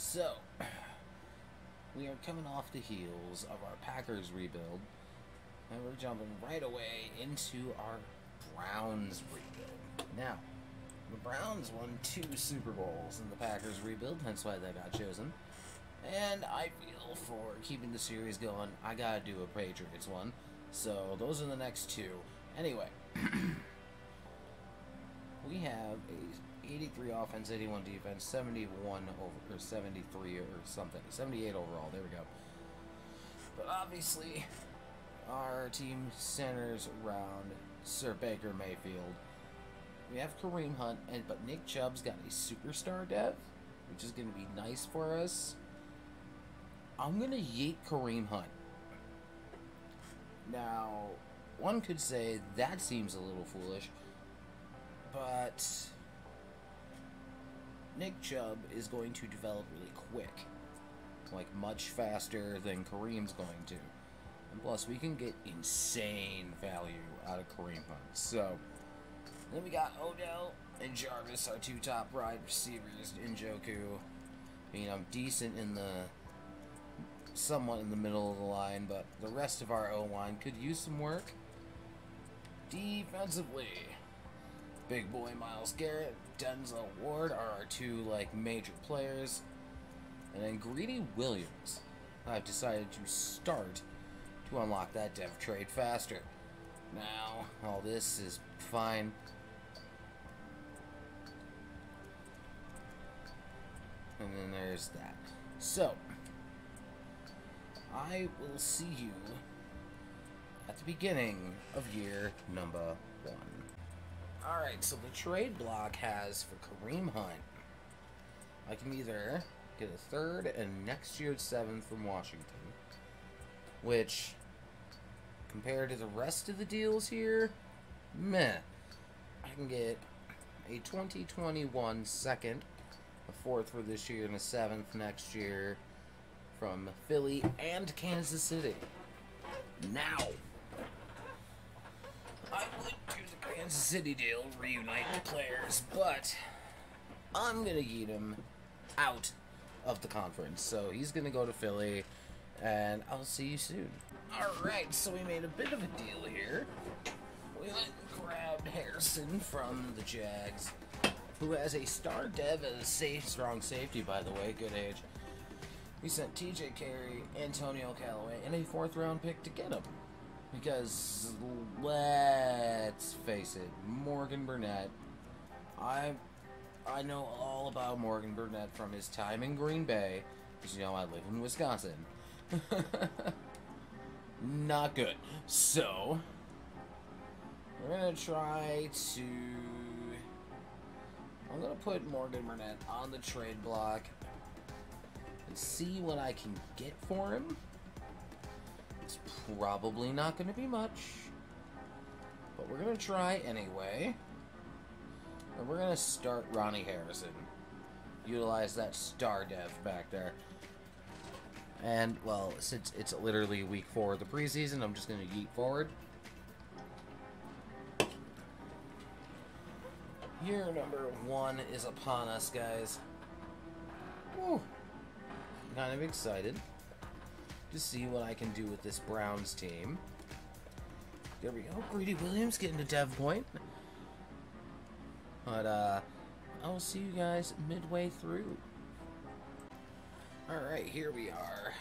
So, we are coming off the heels of our Packers rebuild, and we're jumping right away into our Browns rebuild. Now, the Browns won 2 Super Bowls in the Packers rebuild, hence why they got chosen. And I feel for keeping the series going, I gotta do a Patriots one. So, those are the next 2. Anyway, we have a 83 offense, 81 defense, 71 over, or 73 or something, 78 overall. There we go. But obviously, our team centers around Sir Baker Mayfield. We have Kareem Hunt, but Nick Chubb's got a superstar dev, which is going to be nice for us. I'm going to yeet Kareem Hunt. Now, one could say that seems a little foolish, but Nick Chubb is going to develop really quick, like much faster than Kareem's going to. And plus, we can get insane value out of Kareem Hunt. So, then we got Odell and Jarvis, our 2 top wide receivers. Njoku, I'm decent in the, somewhat in the middle of the line, but the rest of our O-line could use some work. Defensively, big boy Myles Garrett, Denzel Ward are our 2 major players, and then Greedy Williams I've decided to start to unlock that dev trade faster. Now, all this is fine. And then there's that. So, I will see you at the beginning of year number 1. Alright, so the trade block has for Kareem Hunt, I can either get a 3rd and next year's 7th from Washington, which, compared to the rest of the deals here, meh. I can get a 2021 2nd, a 4th for this year, and a 7th next year from Philly and Kansas City. Now, I would do the Kansas City deal, reunite the players, but I'm going to yeet him out of the conference. So he's going to go to Philly, and I'll see you soon. Alright, so we made a bit of a deal here. We went and grabbed Harrison from the Jags, who has a star dev as a strong safety, by the way, good age. We sent TJ Carey, Antonio Callaway, and a 4th round pick to get him. Because, let's face it, Morgan Burnett, I know all about Morgan Burnett from his time in Green Bay, because, I live in Wisconsin. Not good. So, we're going to try to, I'm going to put Morgan Burnett on the trade block and see what I can get for him. It's probably not going to be much, but we're going to try anyway. And we're going to start Ronnie Harrison. Utilize that star dev back there. And, well, since it's literally week 4 of the preseason, I'm just going to yeet forward. Year number 1 is upon us, guys. Woo! Kind of excited to see what I can do with this Browns team. There we go. Greedy Williams getting a dev point. But, I'll see you guys midway through. Alright, here we are.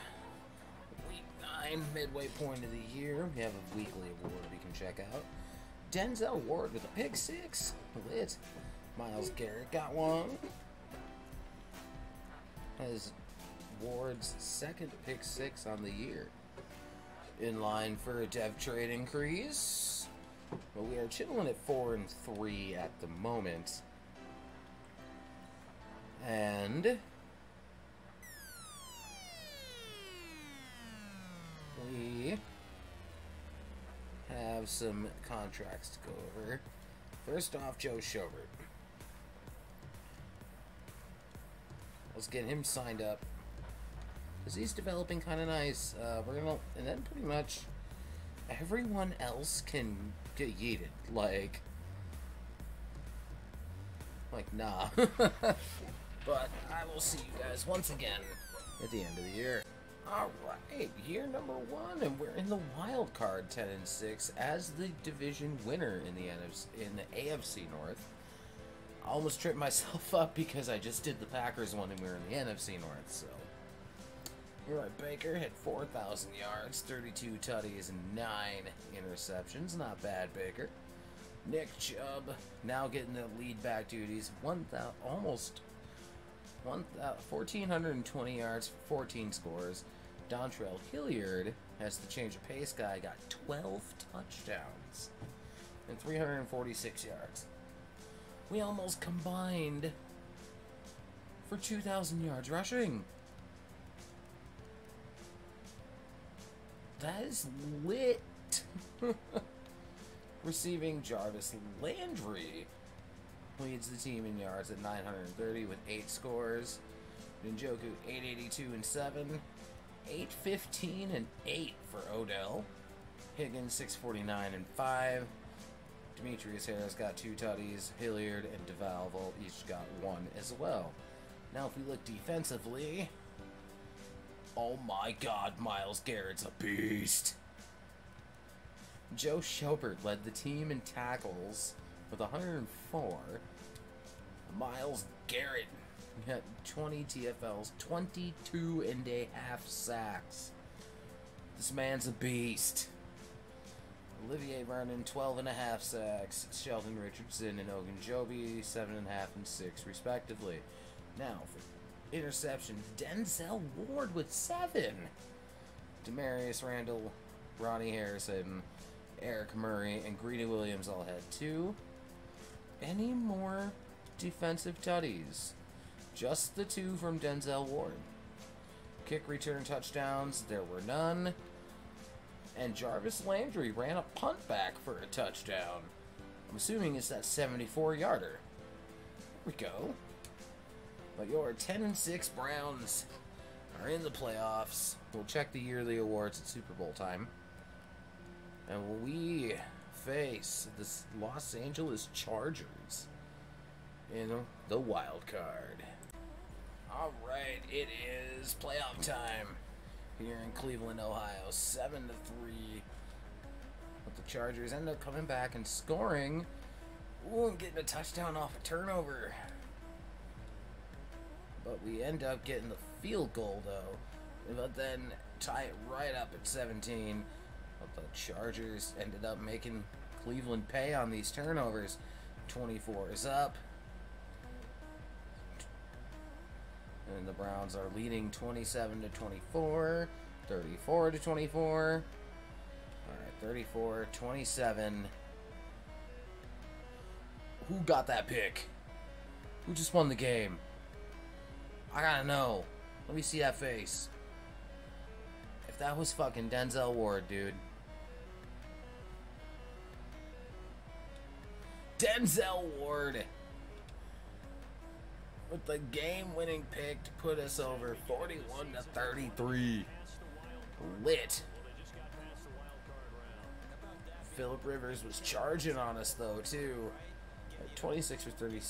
Week 9, midway point of the year. We have a weekly award we can check out. Denzel Ward with a pick 6. Lit. Myles Garrett got one. Has Ward's 2nd pick 6 on the year. In line for a dev trade increase. But we are chilling at 4-3 at the moment. And we have some contracts to go over. First off, Joe Schobert. Let's get him signed up, because he's developing kind of nice. We're gonna, and then pretty much everyone else can get yeeted. Like nah. But I will see you guys once again at the end of the year. Alright, year number 1, and we're in the wild card 10-6 as the division winner in the AFC North. I almost tripped myself up because I just did the Packers one and we were in the NFC North, so. Alright, Baker had 4,000 yards, 32 tutties, and 9 interceptions. Not bad, Baker. Nick Chubb now getting the lead back duties. 1,420 yards, 14 scores. Dontrell Hilliard, as the change of pace guy, got 12 touchdowns and 346 yards. We almost combined for 2,000 yards rushing. That is lit. Receiving, Jarvis Landry leads the team in yards at 930 with 8 scores. Njoku 882 and 7. 815 and 8 for Odell. Higgins 649 and 5. Demetrius Harris got 2 tutties. Hilliard and DeValvo each got 1 as well. Now if we look defensively, oh my god, Myles Garrett's a beast. Joe Schobert led the team in tackles with 104. Myles Garrett got 20 TFLs, 22.5 sacks. This man's a beast. Olivier Vernon, 12.5 sacks. Sheldon Richardson and Ogunjobi, 7.5 and 6, respectively. Now, for interceptions, Denzel Ward with 7. Demarius Randall, Ronnie Harrison, Eric Murray, and Greedy Williams all had 2. Any more defensive tutties? Just the 2 from Denzel Ward. Kick return touchdowns, there were none. And Jarvis Landry ran a punt back for a touchdown. I'm assuming it's that 74-yarder. There we go. But your 10-6 Browns are in the playoffs. We'll check the yearly awards at Super Bowl time. And we face the Los Angeles Chargers in the wild card. Alright, it is playoff time here in Cleveland, Ohio. 7-3. But the Chargers end up coming back and scoring. Ooh, and getting a touchdown off a turnover. But we end up getting the field goal, though. But then tie it right up at 17. But the Chargers ended up making Cleveland pay on these turnovers. 24 is up. And the Browns are leading 27-24. 34-24. Alright, 34-27. Who got that pick? Who just won the game? I gotta know. Let me see that face. If that was fucking Denzel Ward, dude. Denzel Ward with the game-winning pick to put us over 41-33. Lit. Phillip Rivers was charging on us though too. 26 for 30.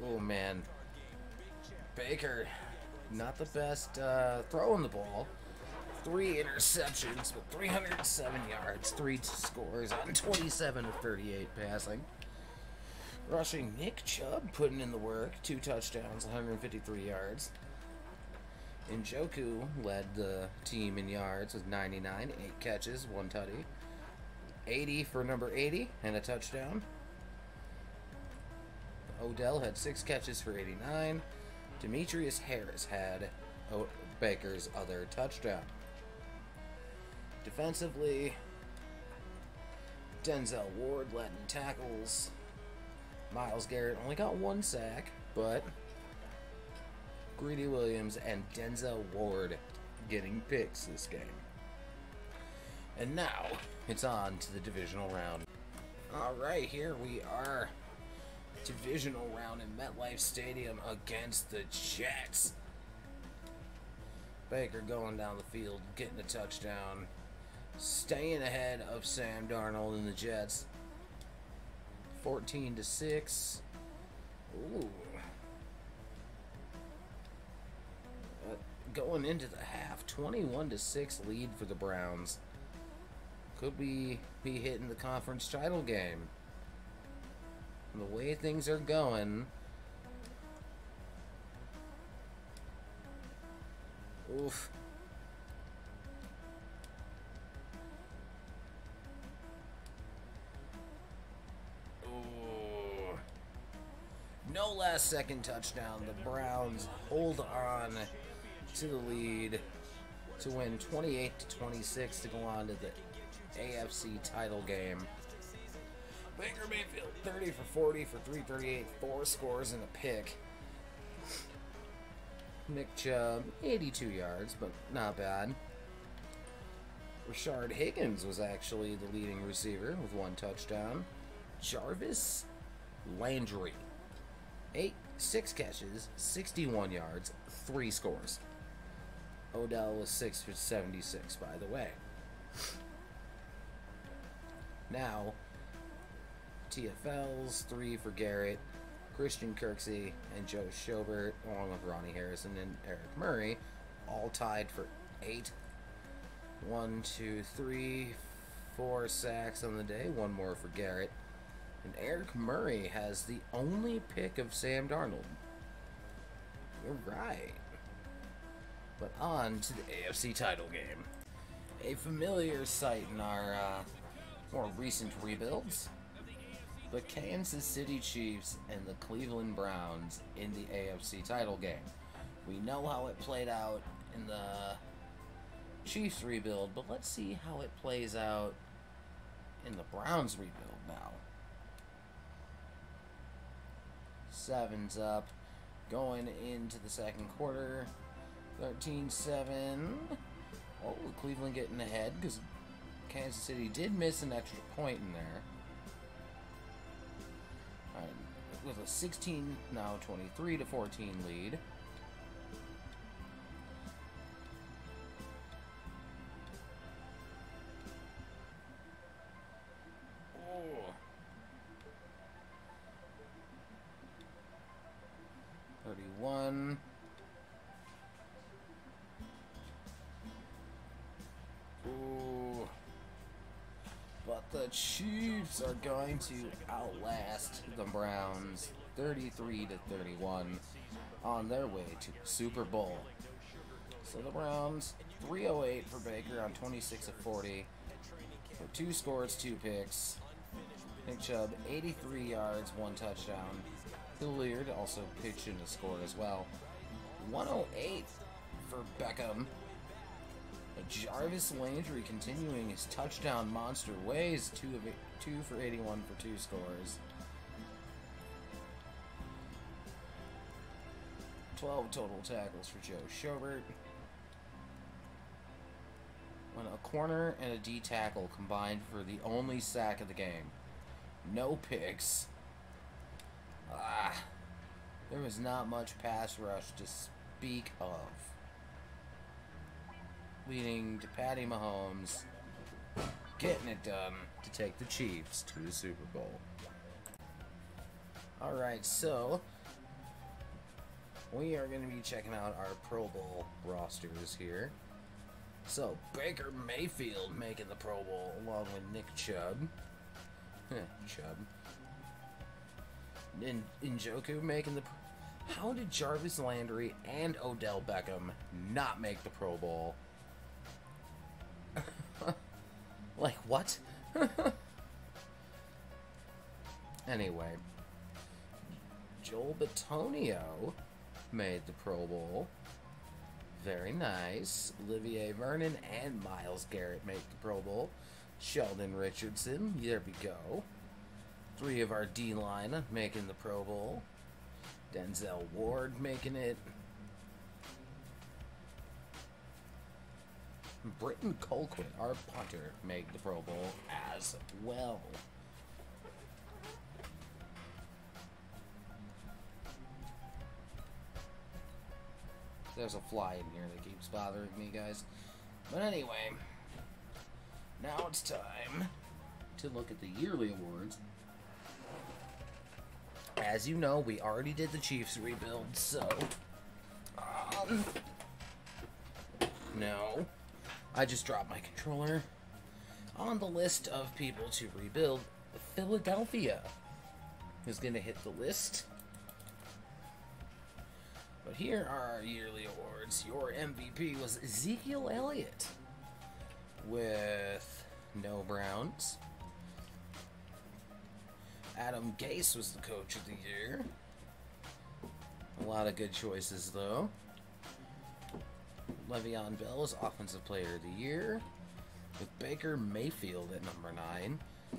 Oh man. Baker, not the best throwing the ball. 3 interceptions with 307 yards, 3 scores on 27 of 38 passing. Rushing, Nick Chubb putting in the work, 2 touchdowns, 153 yards. Njoku led the team in yards with 99, 8 catches, 1 tutty. 80 for number 80 and a touchdown. Odell had 6 catches for 89. Demetrius Harris had Baker's other touchdown. Defensively, Denzel Ward led in tackles. Myles Garrett only got 1 sack, but Greedy Williams and Denzel Ward getting picks this game. And now, it's on to the divisional round. Alright, here we are. Divisional round in MetLife Stadium against the Jets. Baker going down the field, getting a touchdown. Staying ahead of Sam Darnold and the Jets. 14-6. Ooh. Going into the half, 21-6 lead for the Browns. Could be hitting the conference title game. The way things are going. Oof. Ooh. No last second touchdown. The Browns hold on to the lead to win 28-26 to go on to the AFC title game. Baker Mayfield 30 for 40 for 338, 4 scores and a pick. Nick Chubb 82 yards, but not bad. Rashard Higgins was actually the leading receiver with 1 touchdown. Jarvis Landry 6 catches, 61 yards, 3 scores. Odell was 6 for 76, by the way. Now, TFLs, 3 for Garrett, Christian Kirksey, and Joe Schobert, along with Ronnie Harrison and Eric Murray, all tied for 8. 1, 2, 3, 4 sacks on the day, 1 more for Garrett. And Eric Murray has the only pick of Sam Darnold. You're right. But on to the AFC title game. A familiar sight in our more recent rebuilds. The Kansas City Chiefs and the Cleveland Browns in the AFC title game. We know how it played out in the Chiefs rebuild, but let's see how it plays out in the Browns rebuild now. 7's up, going into the second quarter. 13-7. Oh, Cleveland getting ahead because Kansas City did miss an extra point in there. All right, with a 16, now 23-14 lead. Oh. 31. Ooh. But the Chiefs are going to outlast the Browns 33-31 on their way to the Super Bowl. So the Browns 308 for Baker on 26 of 40 for 2 scores, 2 picks. Nick Chubb 83 yards, 1 touchdown. Hilliard also pitched in a score as well. 108 for Beckham. Jarvis Landry continuing his touchdown monster ways. 2 for 81 for 2 scores. 12 total tackles for Joe Schobert. When a corner and a D tackle combined for the only sack of the game. No picks. There was not much pass rush to speak of. Leading to Patty Mahomes getting it done to take the Chiefs to the Super Bowl. Alright, so we are going to be checking out our Pro Bowl rosters here. So, Baker Mayfield making the Pro Bowl along with Nick Chubb. Chubb. Njoku making the... How did Jarvis Landry and Odell Beckham not make the Pro Bowl? Like, what? Anyway. Joel Bitonio made the Pro Bowl. Very nice. Olivier Vernon and Myles Garrett make the Pro Bowl. Sheldon Richardson, there we go. 3 of our D-line making the Pro Bowl. Denzel Ward making it. Britton Colquitt, our punter, made the Pro Bowl as well. There's a fly in here that keeps bothering me, guys. But anyway, now it's time to look at the yearly awards. as you know, we already did the Chiefs rebuild, so... no. I just dropped my controller. On the list of people to rebuild, Philadelphia is going to hit the list. But here are our yearly awards. Your MVP was Ezekiel Elliott with no Browns. Adam Gase was the coach of the year. A lot of good choices, though. Le'Veon Bell was Offensive Player of the Year, with Baker Mayfield at number 9,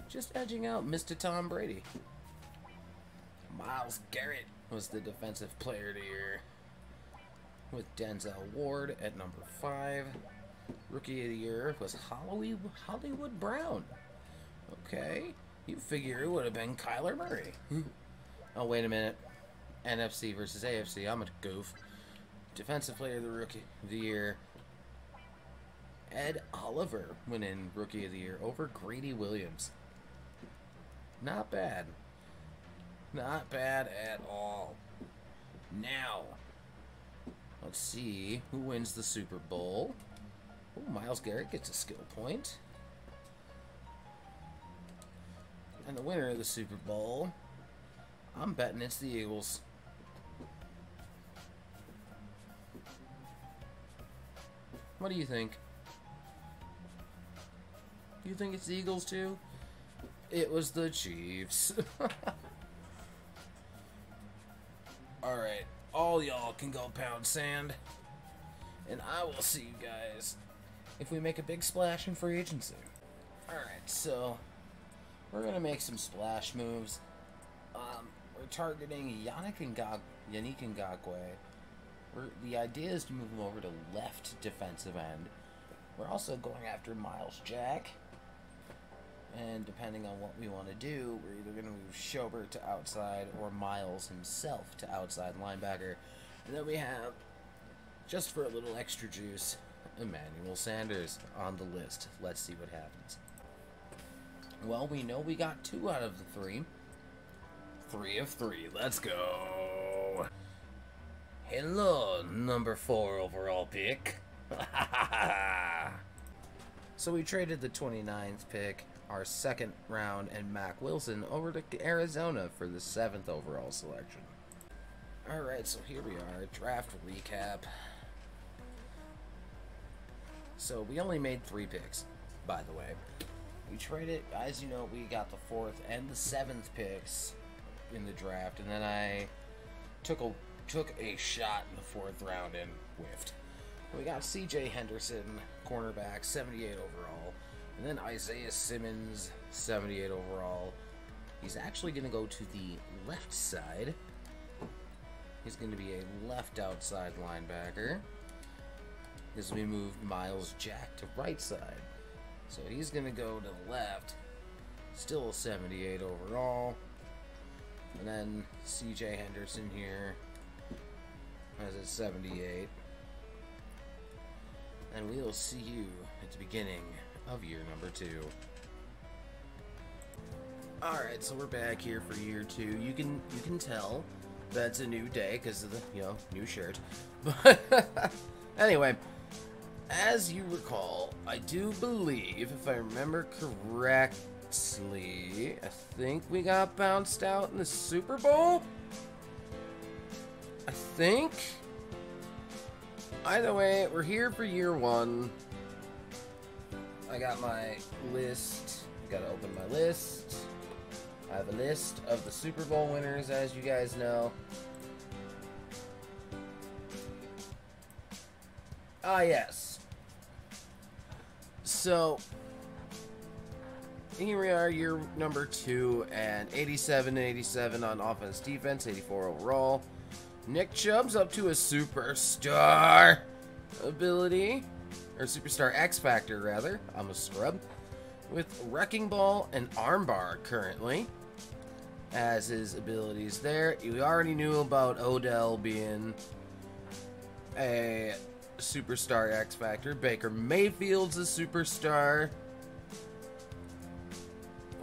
just edging out Mr. Tom Brady. Myles Garrett was the Defensive Player of the Year, with Denzel Ward at number 5. Rookie of the Year was Hollywood Brown. Okay, you figure it would have been Kyler Murray. Oh, wait a minute. NFC versus AFC. I'm a goof. Defensive Player of the Year, Ed Oliver winning Rookie of the Year over Grady Williams. Not bad. Not bad at all. Now, let's see who wins the Super Bowl. Oh, Myles Garrett gets a skill point. And the winner of the Super Bowl, I'm betting it's the Eagles. What do you think? You think it's the Eagles too? It was the Chiefs. Alright, all y'all can go pound sand. And I will see you guys if we make a big splash in free agency. Alright, so we're going to make some splash moves. We're targeting Yannick Ngakoue. The idea is to move him over to left defensive end. We're also going after Miles Jack. And depending on what we want to do, we're either going to move Schobert to outside or Miles himself to outside linebacker. And then we have, just for a little extra juice, Emmanuel Sanders on the list. Let's see what happens. Well, we know we got 2 out of the 3. 3 of 3. Let's go. Hello, number 4 overall pick. So we traded the 29th pick, our 2nd round, and Mac Wilson over to Arizona for the 7th overall selection. Alright, so here we are, draft recap. So we only made 3 picks, by the way. We traded, as you know, we got the 4th and the 7th picks in the draft, and then I took a shot in the 4th round and whiffed. We got C.J. Henderson, cornerback, 78 overall, and then Isaiah Simmons, 78 overall. He's actually going to go to the left side. He's going to be a left outside linebacker, as we moved Miles Jack to right side. So he's going to go to the left, still 78 overall. And then C.J. Henderson here has a 78. And we will see you at the beginning of year number 2. Alright, so we're back here for year 2. You can tell that's a new day because of the, new shirt. But anyway, as you recall, I do believe, if I remember correctly, I think we got bounced out in the Super Bowl? I think? Either way, we're here for year 1. I got my list. Gotta open my list. I have a list of the Super Bowl winners, as you guys know. Ah, yes. So, here we are, year number 2, and 87 and 87 on offense, defense, 84 overall. Nick Chubb's up to a superstar ability, or superstar X Factor, rather. I'm a scrub. With Wrecking Ball and Armbar currently as his abilities there. You already knew about Odell being a superstar X Factor. Baker Mayfield's a superstar.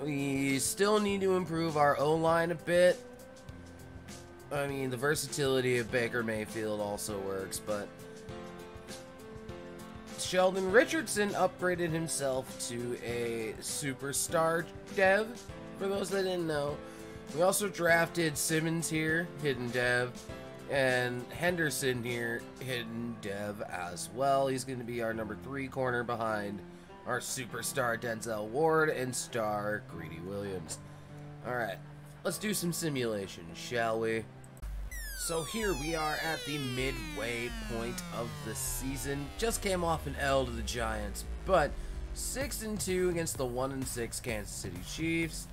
We still need to improve our O-line a bit. I mean, the versatility of Baker Mayfield also works, but Sheldon Richardson upgraded himself to a superstar dev, for those that didn't know. We also drafted Simmons here, hidden dev, and Henderson here, hidden dev as well. He's going to be our number 3 corner behind our superstar Denzel Ward and star Greedy Williams. Alright, let's do some simulation, shall we? So here we are at the midway point of the season. Just came off an L to the Giants, but 6-2 against the 1-6 Kansas City Chiefs.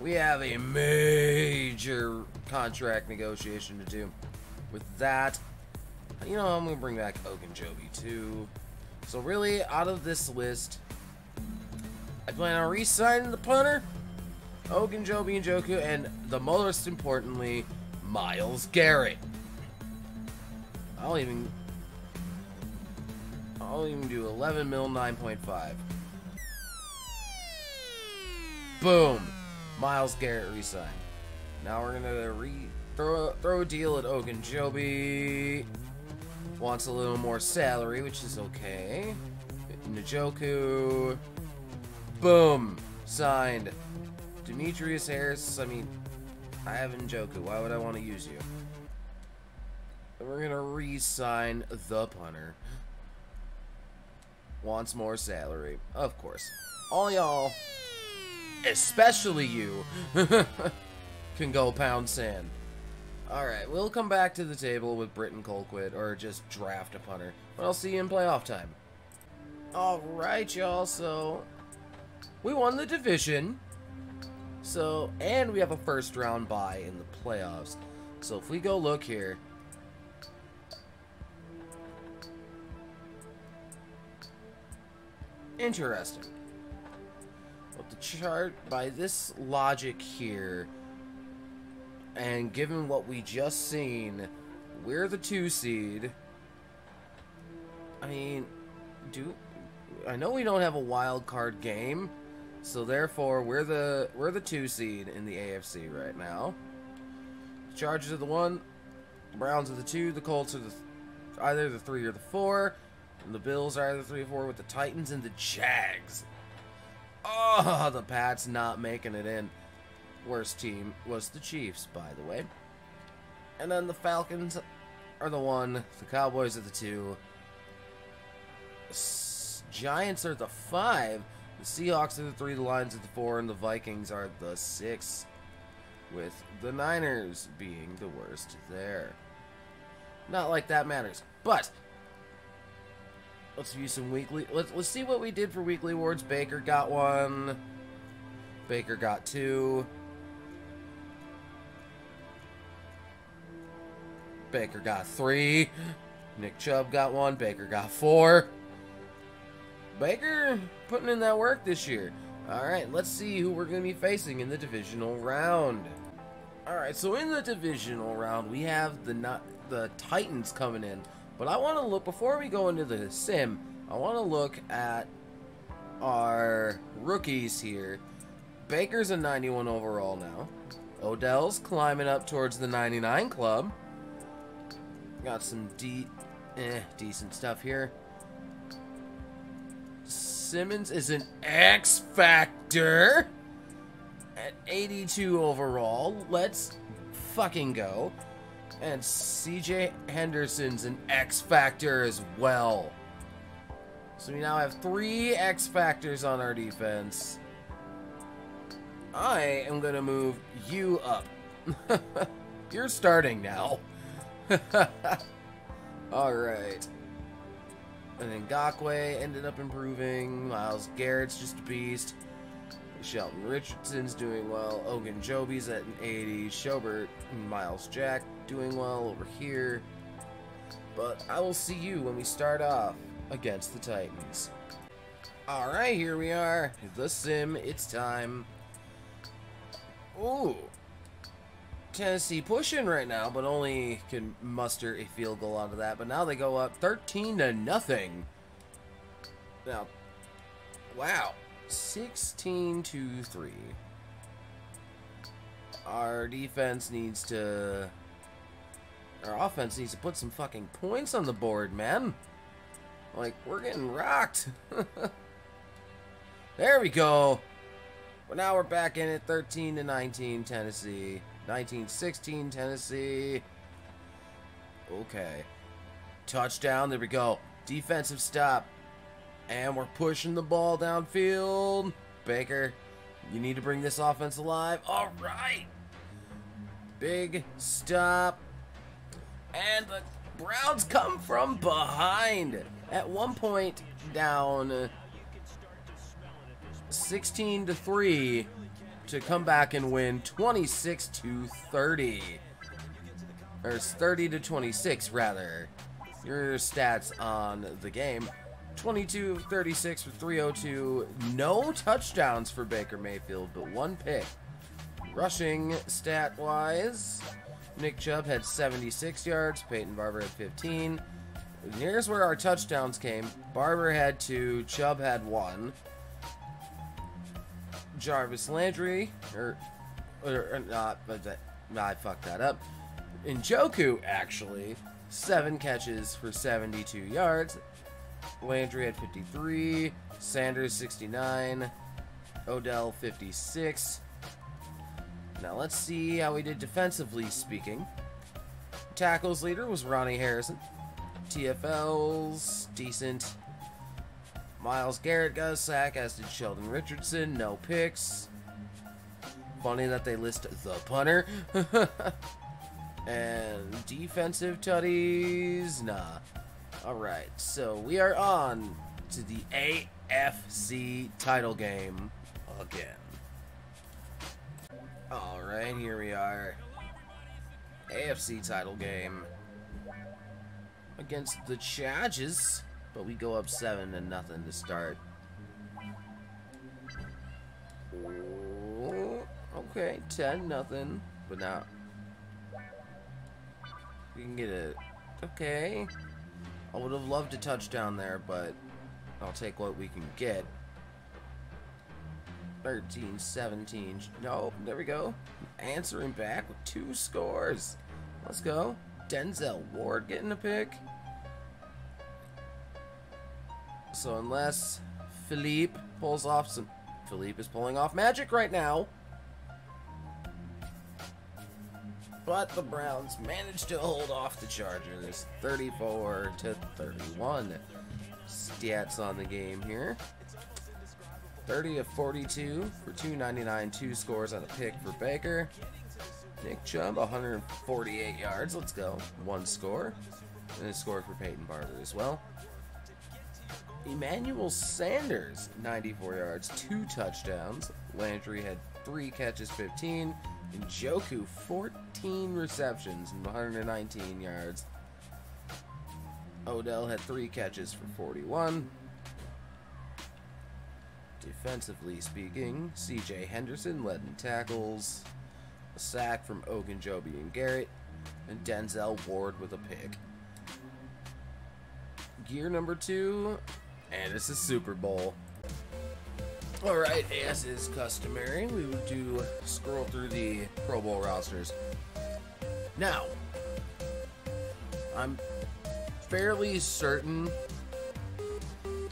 We have a major contract negotiation to do. With that, you know, I'm going to bring back Ogunjobi too. So really, out of this list, I plan on re-signing the punter, Ogunjobi and Njoku, and the most importantly, Myles Garrett. I'll even do 11 mil 9.5. Boom. Myles Garrett re-signed. Now we're gonna throw a deal at Ogunjobi. Wants a little more salary, which is okay. Njoku. Boom. Signed. Demetrius Harris. I mean, I have Njoku. Why would I want to use you? And we're gonna re-sign the punter. Wants more salary. Of course. All y'all, especially you, can go pound sand. Alright, we'll come back to the table with Britton Colquitt, or just draft a punter. But I'll see you in playoff time. Alright, y'all, so we won the division. So, and we have a first round bye in the playoffs. So if we go look here, interesting. But the chart, by this logic here, and given what we just seen, we're the 2 seed. I mean, I know we don't have a wild card game, so therefore we're the 2 seed in the AFC right now. The Chargers are the 1, the Browns are the 2, the Colts are either the 3 or the 4, and the Bills are either 3 or 4, with the Titans and the Jags. Oh, the Pats not making it in. Worst team was the Chiefs, by the way. And then the Falcons are the 1, the Cowboys are the 2, Giants are the 5, the Seahawks are the 3, the Lions are the 4, and the Vikings are the 6, with the Niners being the worst there. Not like that matters, but let's view some weekly. Let's see what we did for weekly awards. Baker got 1. Baker got 2. Baker got 3. Nick Chubb got 1. Baker got 4. Baker putting in that work this year. Alright, let's see who we're going to be facing in the divisional round. Alright, so in the divisional round, we have the Titans coming in. But I want to look, before we go into the sim, I want to look at our rookies here. Baker's a 91 overall now. Odell's climbing up towards the 99 club. Got some decent stuff here. Simmons is an X Factor at 82 overall. Let's fucking go. And CJ Henderson's an X Factor as well. So we now have 3 X Factors on our defense. I am going to move you up. You're starting now. Alright. And then Ngakwe ended up improving. Myles Garrett's just a beast. Shelton Richardson's doing well. Ogunjobi's at an 80. Schobert and Miles Jack doing well over here. But I will see you when we start off against the Titans. Alright, here we are. The sim, it's time. Ooh. Tennessee pushing right now, but only can muster a field goal out of that. But now they go up 13-0. Now, wow. 16-3. Our defense needs to Our offense needs to put some fucking points on the board, man. Like, we're getting rocked. There we go. But now we're back in it. 13-19 Tennessee. 19-16 Tennessee. Okay. Touchdown. There we go. Defensive stop. And we're pushing the ball downfield. Baker, you need to bring this offense alive. All right. Big stop. And the Browns come from behind. At one point, down 16-3 to come back and win 26-30. Or 30-26, rather. Your stats on the game. 22 of 36 for 302. No touchdowns for Baker Mayfield, but one pick. Rushing stat-wise, Nick Chubb had 76 yards. Peyton Barber had 15. And here's where our touchdowns came. Barber had 2. Chubb had 1. Jarvis Landry, or not, but I fucked that up. Njoku, actually, 7 catches for 72 yards. Landry had 53. Sanders 69. Odell 56. Now let's see how we did defensively speaking. Tackles leader was Ronnie Harrison. TFLs, decent. Myles Garrett got a sack, as did Sheldon Richardson. No picks. Funny that they list the punter. And defensive tutties, nah. Alright, so we are on to the AFC title game again. Alright, here we are. AFC title game against the Chargers, but we go up 7-0 to start. Ooh, okay, 10-0, but now we can get it. Okay, I would have loved a touchdown there, but I'll take what we can get. 13-17. No, there we go. Answering back with 2 scores. Let's go. Denzel Ward getting a pick. So unless Philippe pulls off some... Philippe is pulling off magic right now. But the Browns managed to hold off the Chargers. 34-31. Stats on the game here. 30 of 42 for 299, 2 scores on a pick for Baker. Nick Chubb, 148 yards. Let's go. 1 score. And a score for Peyton Barber as well. Emmanuel Sanders, 94 yards, 2 touchdowns. Landry had 3 catches, 15. And Njoku, 14 receptions and 119 yards. Odell had 3 catches for 41. Defensively speaking, C.J. Henderson led in tackles, a sack from Ogunjobi and Garrett, and Denzel Ward with a pick. Gear number 2, and it's a Super Bowl. Alright, as is customary, we would do scroll through the Pro Bowl rosters. Now, I'm fairly certain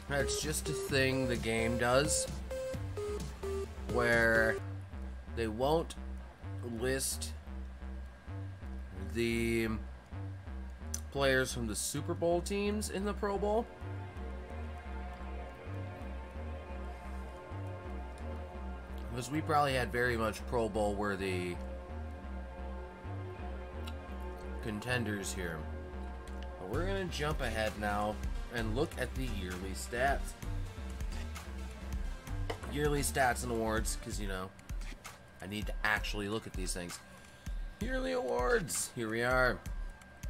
that's just a thing the game does, where they won't list the players from the Super Bowl teams in the Pro Bowl. Because we probably had very much Pro Bowl worthy contenders here. But we're going to jump ahead now and look at the yearly stats. Yearly stats and awards, because, you know, I need to actually look at these things. Yearly awards. Here we are.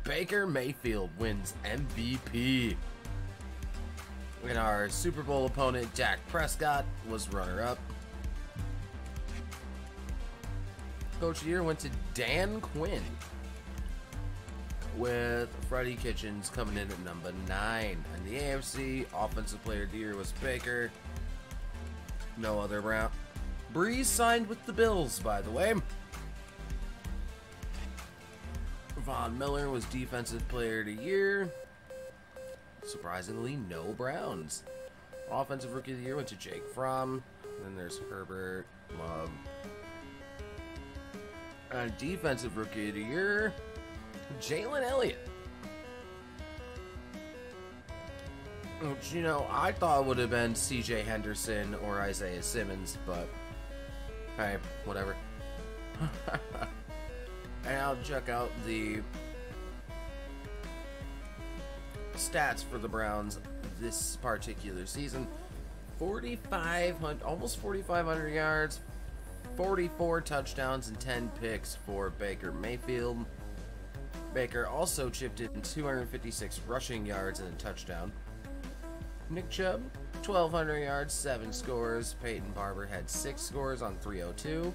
Baker Mayfield wins MVP. And our Super Bowl opponent, Dak Prescott, was runner-up. Coach of the Year went to Dan Quinn, with Freddie Kitchens coming in at number 9. And the AFC Offensive Player of the Year was Baker. No other Brown. Breeze signed with the Bills, by the way. Von Miller was Defensive Player of the Year. Surprisingly, no Browns. Offensive Rookie of the Year went to Jake Fromm. Then there's Herbert, Love. And Defensive Rookie of the Year, Jalen Elliott. Which, you know, I thought would have been C.J. Henderson or Isaiah Simmons, but hey, whatever. And I'll check out the stats for the Browns this particular season. 4,500, almost 4,500 yards, 44 touchdowns, and 10 picks for Baker Mayfield. Baker also chipped in 256 rushing yards and a touchdown. Nick Chubb, 1,200 yards, 7 scores. Peyton Barber had 6 scores on 302.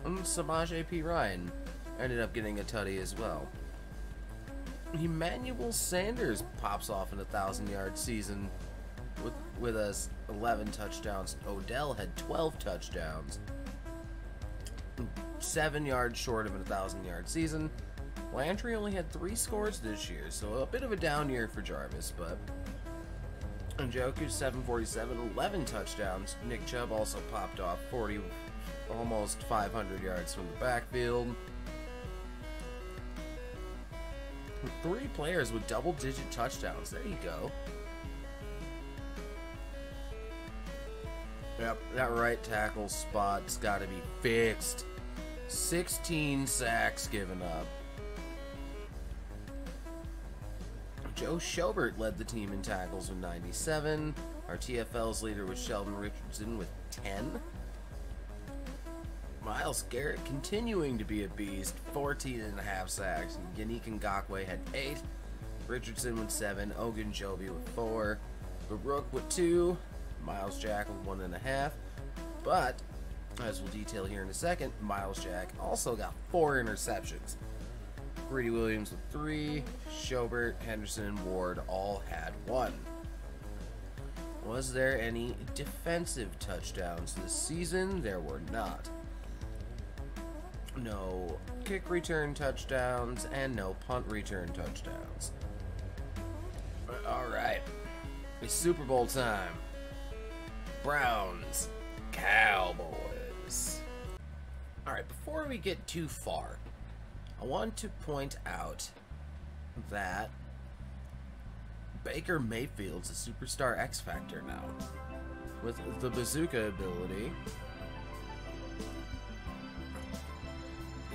And Samaje P. Ryan ended up getting a tutty as well. Emmanuel Sanders pops off in a 1,000-yard season with us 11 touchdowns. Odell had 12 touchdowns. 7 yards short of a 1,000-yard season. Landry only had 3 scores this year, so a bit of a down year for Jarvis, but Njoku 747, 11 touchdowns. Nick Chubb also popped off 40, almost 500 yards from the backfield. 3 players with double-digit touchdowns. There you go. Yep, that right tackle spot's got to be fixed. 16 sacks given up. Joe Schobert led the team in tackles with 97. Our TFL's leader was Sheldon Richardson with 10. Myles Garrett continuing to be a beast, 14.5 sacks. Yannick Ngakoue had 8. Richardson with 7. Ogunjobi with 4. Baruch with 2. Miles Jack with 1.5. But, as we'll detail here in a second, Miles Jack also got 4 interceptions. Greedy Williams with 3. Schobert, Henderson, and Ward all had 1. Was there any defensive touchdowns this season? There were not. No kick return touchdowns and no punt return touchdowns. Alright, it's Super Bowl time. Browns, Cowboys. Alright, before we get too far, I want to point out that Baker Mayfield's a superstar X Factor now. With the bazooka ability.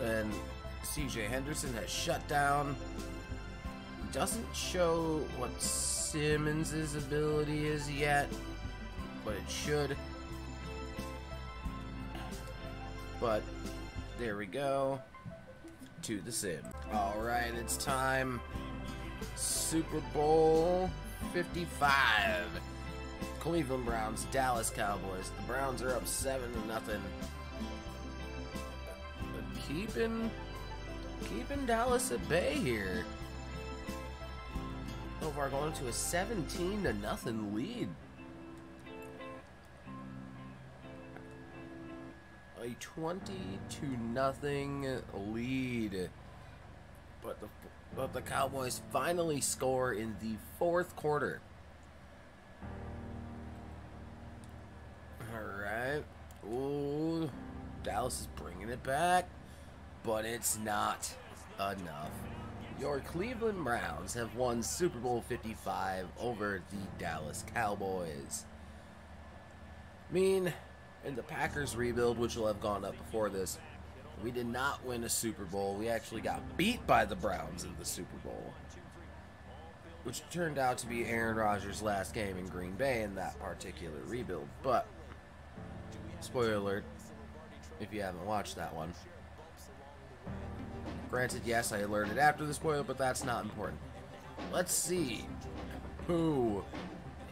And C.J. Henderson has shut down. Doesn't show what Simmons' ability is yet, but it should. But there we go. To the sim. Alright, it's time. Super Bowl 55. Cleveland Browns, Dallas Cowboys. The Browns are up 7-0. Keeping Dallas at bay here. So far going to a 17-0 lead. A 20-0 lead. But the Cowboys finally score in the 4th quarter. Alright. Ooh, Dallas is bringing it back. But it's not enough. Your Cleveland Browns have won Super Bowl 55 over the Dallas Cowboys. I mean, in the Packers rebuild, which will have gone up before this, we did not win a Super Bowl. We actually got beat by the Browns in the Super Bowl, which turned out to be Aaron Rodgers' last game in Green Bay in that particular rebuild. But, spoiler alert, if you haven't watched that one. Granted, yes, I alerted after the spoiler, but that's not important. Let's see who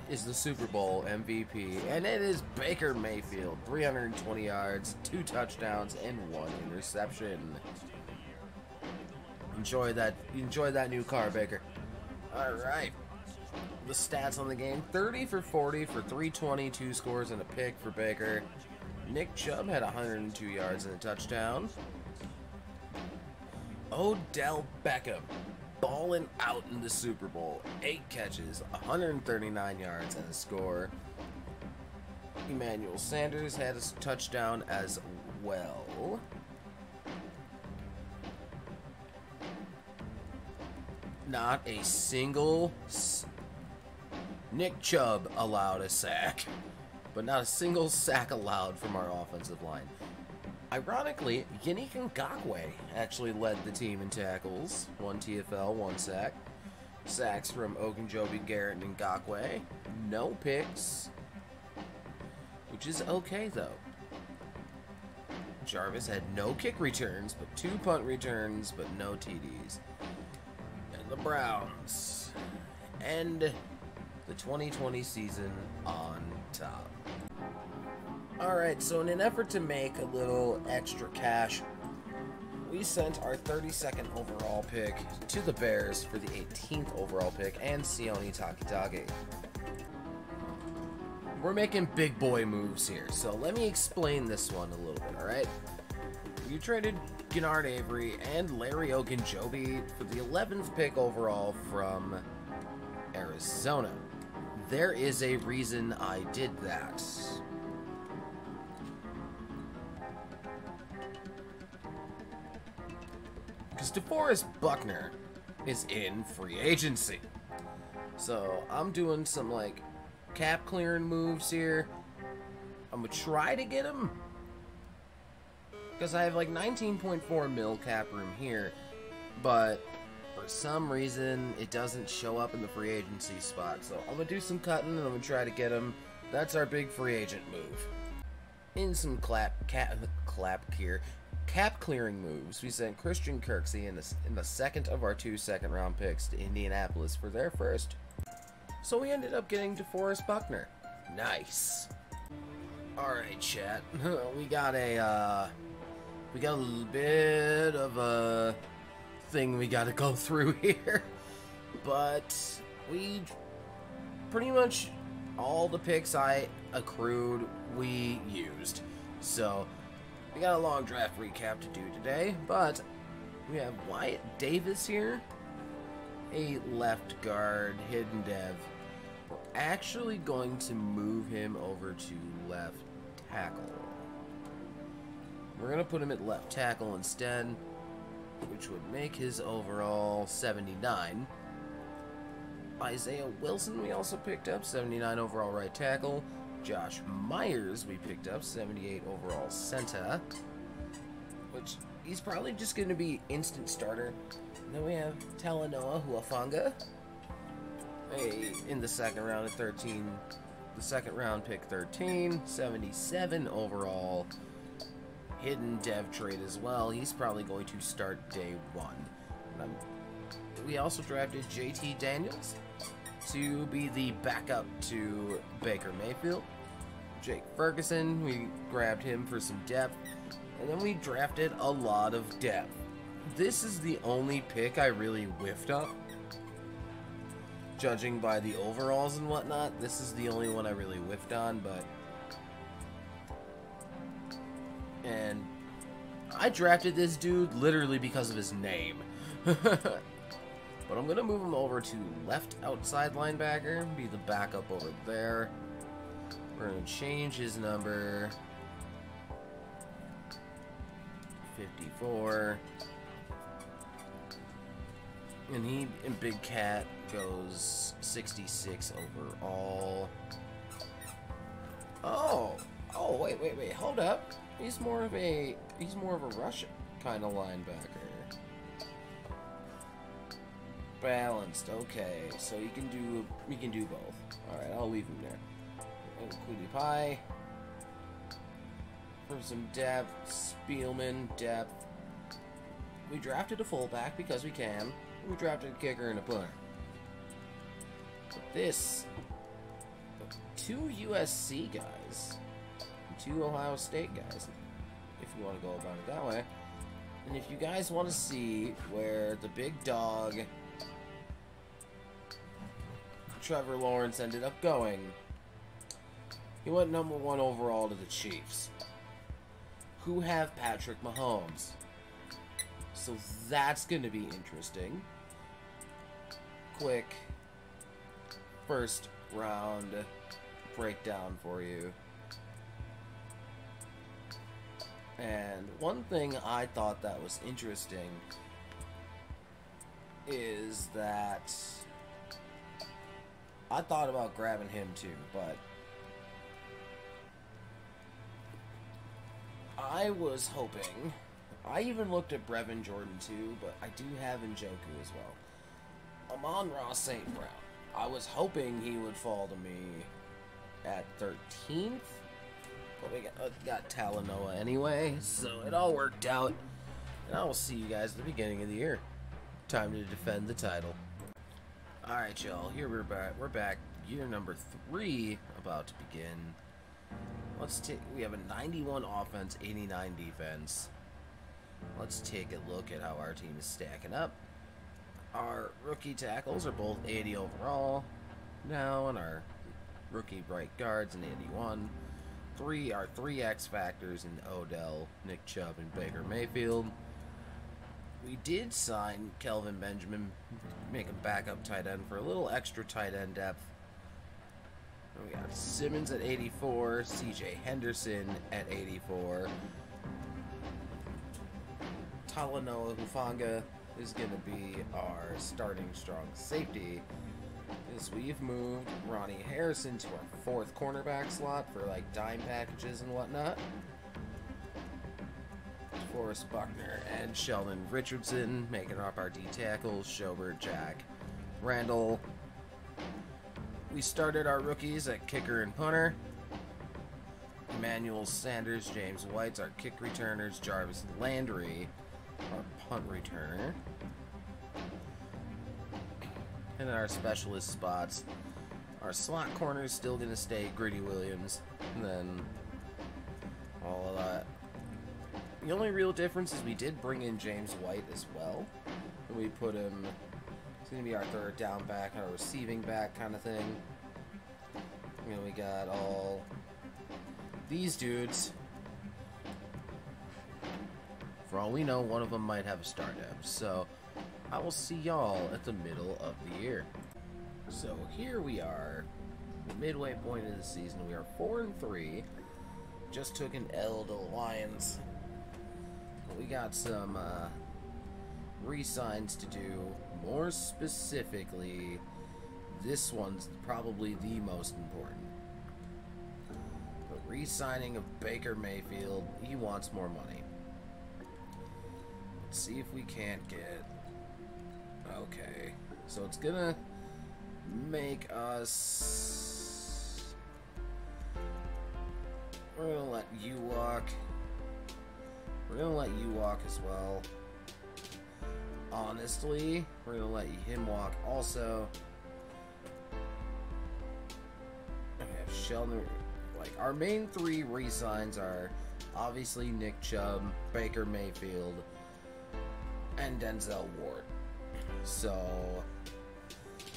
is the Super Bowl MVP, and it is Baker Mayfield. 320 yards, 2 touchdowns, and 1 interception. Enjoy that new car, Baker. All right. The stats on the game: 30 for 40 for 320, 2 scores and a pick for Baker. Nick Chubb had 102 yards and a touchdown. Odell Beckham balling out in the Super Bowl. 8 catches, 139 yards, and a score. Emmanuel Sanders had a touchdown as well. Not a single... Nick Chubb allowed a sack, but not a single sack allowed from our offensive line. Ironically, Yannick Ngakoue actually led the team in tackles. 1 TFL, 1 sack. Sacks from Ogunjobi, Garrett, and Ngakoue. No picks, which is okay, though. Jarvis had no kick returns, but 2 punt returns, but no TDs. And the Browns end the 2020 season on top. Alright, so in an effort to make a little extra cash, we sent our 32nd overall pick to the Bears for the 18th overall pick and Sione Takitake. We're making big boy moves here, so let me explain this one a little bit, alright? You traded Gennard Avery and Larry Ogunjobi for the 11th pick overall from Arizona. There is a reason I did that. Because DeForest Buckner is in free agency. So I'm doing some like cap clearing moves here. I'm gonna try to get him, because I have like 19.4 mil cap room here, but for some reason it doesn't show up in the free agency spot. So I'm gonna do some cutting and I'm gonna try to get him. That's our big free agent move. In some cap clearing moves, we sent Christian Kirksey in the second of our 2 second-round picks to Indianapolis for their first. So we ended up getting DeForest Buckner. Nice. All right, chat. we got a little bit of a thing we got to go through here, but we pretty much all the picks I accrued we used. So we got a long draft recap to do today, but we have Wyatt Davis here, a left guard, hidden dev. We're actually going to move him over to left tackle. We're going to put him at left tackle instead, which would make his overall 79. Isaiah Wilson we also picked up, 79 overall right tackle. Josh Myers we picked up, 78 overall center, which he's probably just going to be instant starter. And then we have Talanoa Huafanga in the second round at 13, the second round pick 13, 77 overall, hidden dev trade as well. He's probably going to start day 1. We also drafted JT Daniels to be the backup to Baker Mayfield. Jake Ferguson, we grabbed him for some depth, and then we drafted a lot of depth. This is the only pick I really whiffed up. Judging by the overalls and whatnot, this is the only one I really whiffed on, and I drafted this dude literally because of his name. But I'm going to move him over to left outside linebacker, be the backup over there. We're going to change his number, 54. And Big Cat goes 66 overall. Oh, wait, hold up. He's more of a Russian kind of linebacker. Balanced, okay. So we can do both. Alright, I'll leave him there. And Queenie Pie. For some depth, Spielman, depth. We drafted a fullback because we can. We drafted a kicker and a punter. But this, 2 USC guys, 2 Ohio State guys, if you want to go about it that way. And if you guys want to see where the big dog Trevor Lawrence ended up going, he went number 1 overall to the Chiefs, who have Patrick Mahomes. So that's going to be interesting. Quick first round breakdown for you. And one thing I thought that was interesting is that I thought about grabbing him too, but I was hoping, I even looked at Brevin Jordan too, but I do have Njoku as well. Amon-Ra St. Brown. I was hoping he would fall to me at 13th, but we got Talanoa anyway, so it all worked out. And I will see you guys at the beginning of the year. Time to defend the title. Alright, y'all, here we're back. We're back. Year number 3 about to begin. We have a 91 offense, 89 defense. Let's take a look at how our team is stacking up. Our rookie tackles are both 80 overall now, and our rookie right guards in 81. Our three X factors in Odell, Nick Chubb, and Baker Mayfield. We did sign Kelvin Benjamin, make him backup tight end for a little extra tight end depth. We got Simmons at 84, CJ Henderson at 84. Talanoa Hufanga is going to be our starting strong safety. As we've moved Ronnie Harrison to our 4th cornerback slot for like dime packages and whatnot. Forrest Buckner and Sheldon Richardson making up our D tackles. Schobert, Jack, Randall. We started our rookies at kicker and punter. Emmanuel Sanders, James White's our kick returners. Jarvis Landry, our punt returner. And then our specialist spots. Our slot corner is still going to stay Gritty Williams. And then all of that. The only real difference is we did bring in James White as well. And we put him, it's going to be our 3rd down back, our receiving back kind of thing. You know, we got all these dudes. For all we know, one of them might have a start depth. So I will see y'all at the middle of the year. So here we are, the midway point of the season. We are 4-3. Just took an L to the Lions. We got some re-signs to do. More specifically, this one's probably the most important. The re-signing of Baker Mayfield. He wants more money. Let's see if we can't get... Okay. So it's gonna make us... We're gonna let you walk. We're gonna let you walk as well. Honestly, we're gonna let him walk also. We have Sheldon. Like, our main 3 re-signs are obviously Nick Chubb, Baker Mayfield, and Denzel Ward. So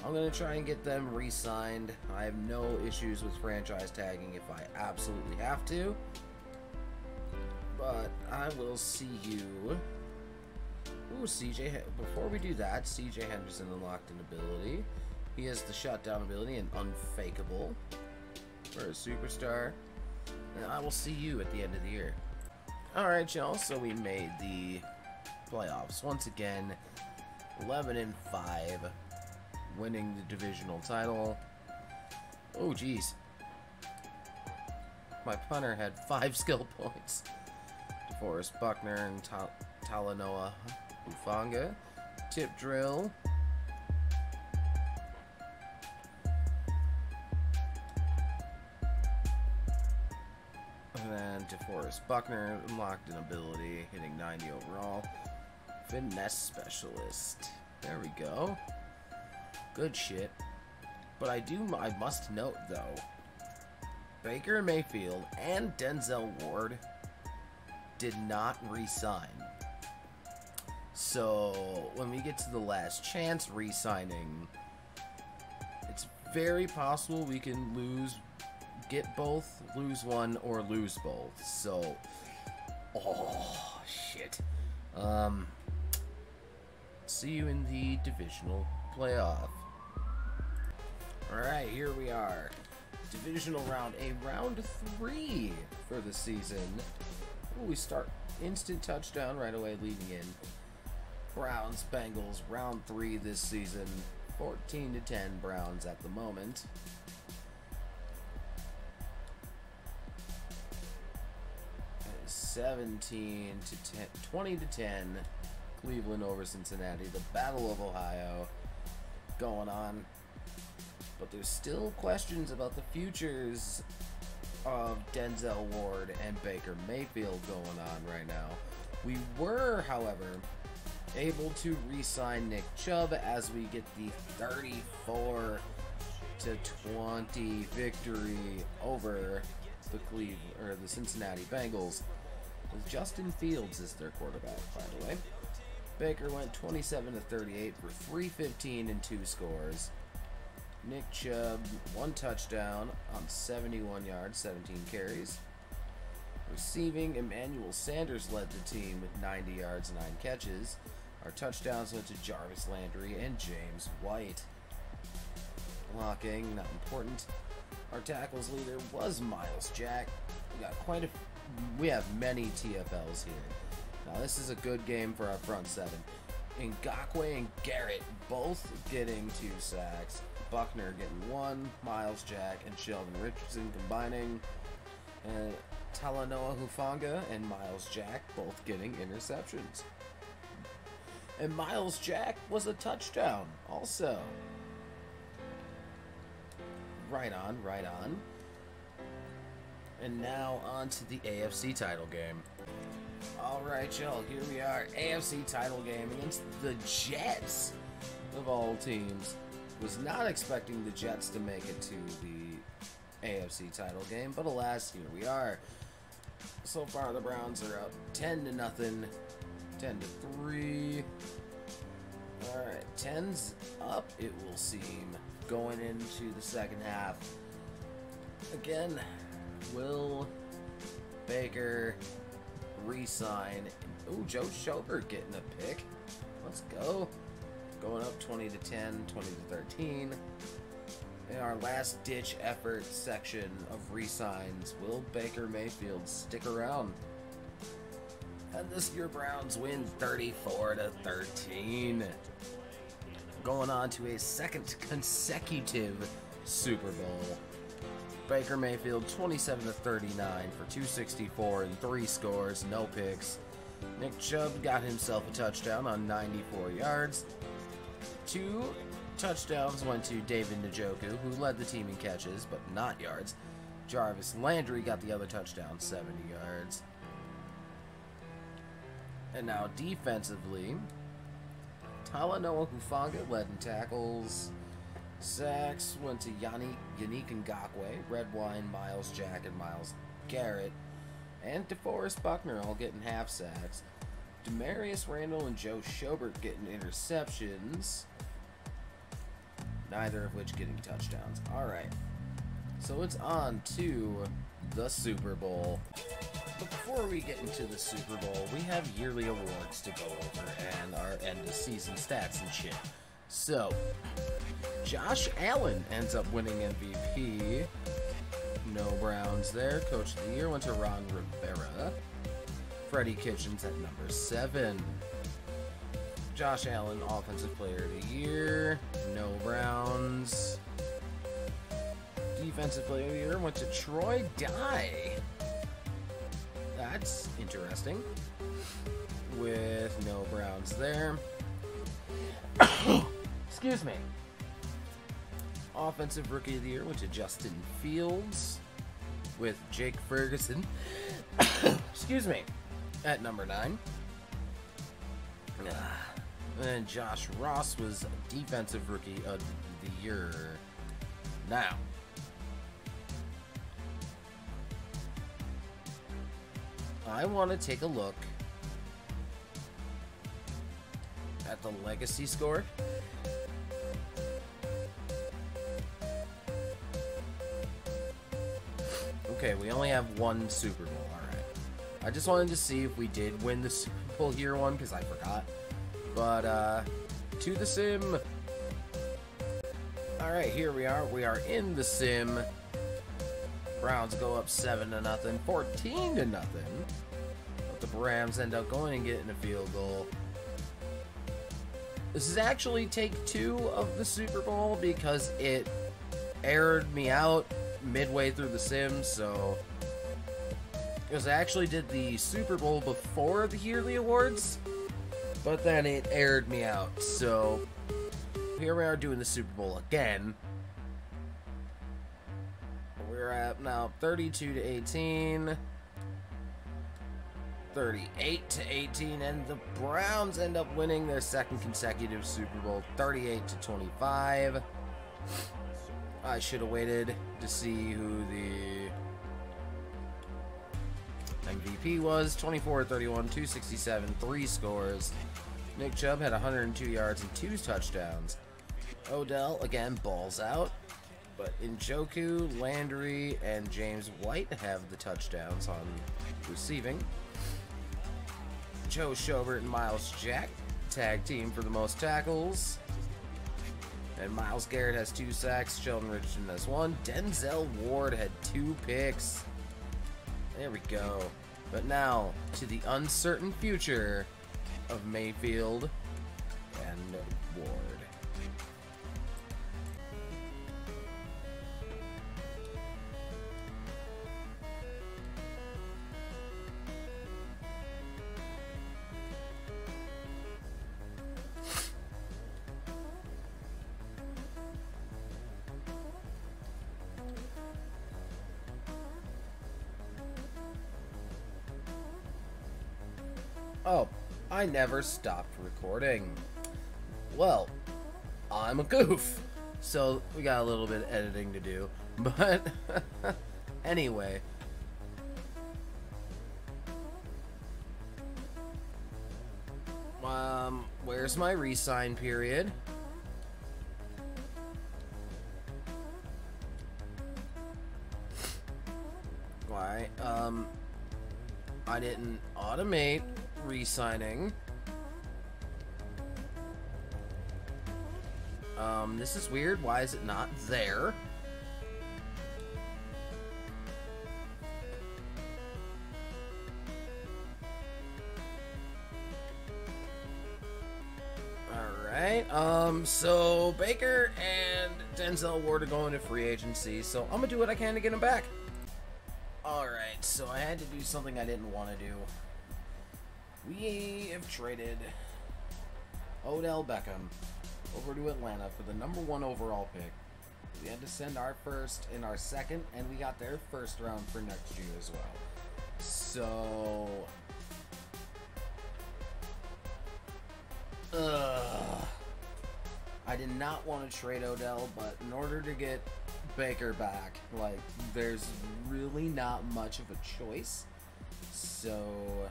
I'm gonna try and get them re-signed. I have no issues with franchise tagging if I absolutely have to. But I will see you. Ooh, before we do that, CJ Henderson unlocked an ability. He has the shutdown ability and unfakeable for a superstar. And I will see you at the end of the year. Alright, y'all, so we made the playoffs once again. 11-5, winning the divisional title. Oh, jeez. My punter had 5 skill points. Forrest Buckner and Talanoa Hufanga. Tip drill. And then DeForest Buckner unlocked an ability, hitting 90 overall. Finesse specialist. There we go. Good shit. But I must note though, Baker Mayfield and Denzel Ward did not re-sign. So when we get to the last chance re-signing, it's very possible we can get both, lose one, or lose both. So, oh shit. see you in the divisional playoff. Alright, here we are. Divisional round, round 3 for the season. Ooh, we start instant touchdown right away leading in. Browns, Bengals, round 3 this season. 14-10 Browns at the moment. That is 20-10 Cleveland over Cincinnati. The Battle of Ohio going on. But there's still questions about the futures of Denzel Ward and Baker Mayfield going on right now. We were, however, able to re-sign Nick Chubb as we get the 34-20 victory over the Cincinnati Bengals. With Justin Fields as their quarterback, by the way. Baker went 27-38 for 315 and 2 scores. Nick Chubb, 1 touchdown on 71 yards, 17 carries. Receiving, Emmanuel Sanders led the team with 90 yards, 9 catches. Our touchdowns went to Jarvis Landry and James White. Blocking, not important. Our tackles leader was Miles Jack. We have many TFLs here. Now this is a good game for our front 7. Ngakoue and Garrett both getting 2 sacks. Buckner getting 1, Miles Jack and Sheldon Richardson combining, and Talanoa Hufanga and Miles Jack both getting interceptions. And Miles Jack was a touchdown also. Right on, right on. And now on to the AFC title game. Alright y'all, here we are. AFC title game against the Jets of all teams. Was not expecting the Jets to make it to the AFC title game, but alas, here we are. So far, the Browns are up 10-0, 10-3. Alright, 10's up, it will seem, going into the second half. Again, will Baker re-sign? Ooh, Joe Schobert getting a pick. Let's go. Going up 20-10, 20-13. In our last ditch effort section of re-signs, will Baker Mayfield stick around? And this year Browns win 34-13. Going on to a second consecutive Super Bowl. Baker Mayfield 27-39 for 264 and 3 scores, no picks. Nick Chubb got himself a touchdown on 94 yards. 2 touchdowns went to David Njoku, who led the team in catches, but not yards. Jarvis Landry got the other touchdown, 70 yards. And now defensively, Talanoa Hufanga led in tackles. Sacks went to Yannick Ngakoue, Redwine, Miles Jack, and Myles Garrett. And DeForest Buckner all getting half sacks. Demarius Randall and Joe Schobert getting interceptions. Neither of which getting touchdowns. Alright. So it's on to the Super Bowl. But before we get into the Super Bowl, we have yearly awards to go over and our end of season stats and shit. So, Josh Allen ends up winning MVP. No Browns there. Coach of the Year went to Ron Rivera. Freddie Kitchens at number 7. Josh Allen, Offensive Player of the Year. No Browns. Defensive Player of the Year went to Troy Dye. That's interesting. With no Browns there. Excuse me. Offensive Rookie of the Year went to Justin Fields. With Jake Ferguson. Excuse me. At number 9. And Josh Ross was Defensive Rookie of the Year. Now, I want to take a look at the legacy score. Okay, we only have 1 Super Bowl, alright. I just wanted to see if we did win the Super Bowl year 1, because I forgot. But, to the sim. Alright, here we are. We are in the sim. Browns go up 7-0, 14-0. But the Rams end up going and getting a field goal. This is actually take 2 of the Super Bowl because it aired me out midway through the sim, so because I actually did the Super Bowl before the yearly awards, but then it aired me out, so here we are doing the Super Bowl again. We're at now 32-18, 38-18, and the Browns end up winning their second consecutive Super Bowl, 38-25. I should have waited to see who the MVP was. 24-31, 267, 3 scores. Nick Chubb had 102 yards and 2 touchdowns. Odell, again, balls out. But Njoku, Landry, and James White have the touchdowns on receiving. Joe Schobert and Miles Jack tag team for the most tackles. And Myles Garrett has 2 sacks. Sheldon Richardson has 1. Denzel Ward had 2 picks. There we go. But now to the uncertain future of Mayfield and Ward. Oh, I never stopped recording. Well, I'm a goof. So we got a little bit of editing to do. But anyway. Where's my re-sign period? Why? I didn't automate re-signing. This is weird. Why is it not there? Alright, so Baker and Denzel Ward are going to free agency, so I'm gonna do what I can to get them back. Alright, so I had to do something I didn't want to do. We have traded Odell Beckham over to Atlanta for the #1 overall pick. We had to send our first and our second, and we got their first round for next year as well. So, I did not want to trade Odell, but in order to get Baker back, like, there's really not much of a choice. So,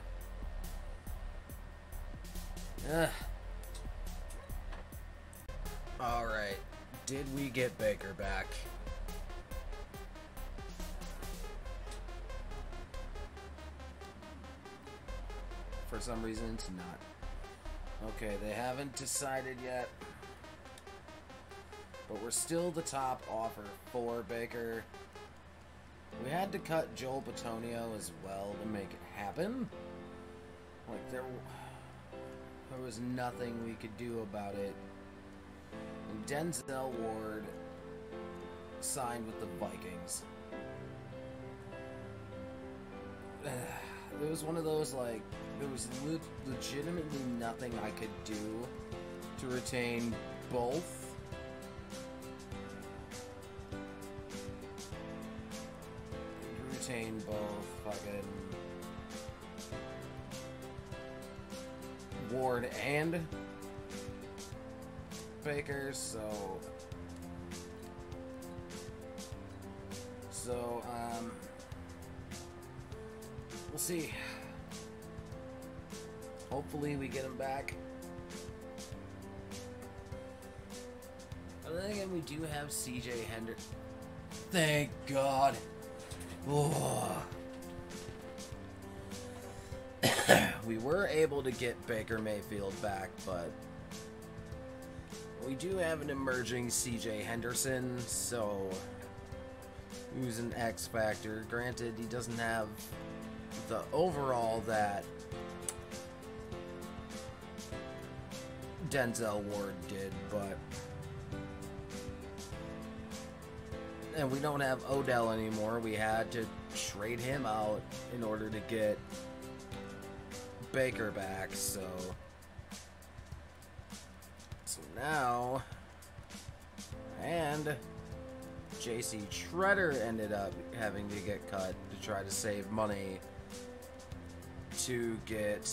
alright, did we get Baker back? For some reason, it's not. Okay, they haven't decided yet. But we're still the top offer for Baker. We had to cut Joel Bitonio as well to make it happen. Like, there was nothing we could do about it. And Denzel Ward signed with the Vikings. It was one of those, like, there was legitimately nothing I could do to retain both. Fucking Ward and Baker, so we'll see. Hopefully we get him back. But then again, we do have CJ Henderson. Thank God. Oh. We were able to get Baker Mayfield back, but We do have an emerging CJ Henderson, so who's an X factor. Granted, he doesn't have the overall that Denzel Ward did, but and we don't have Odell anymore. We had to trade him out in order to get Baker back, so now, and JC Treader ended up having to get cut to try to save money to get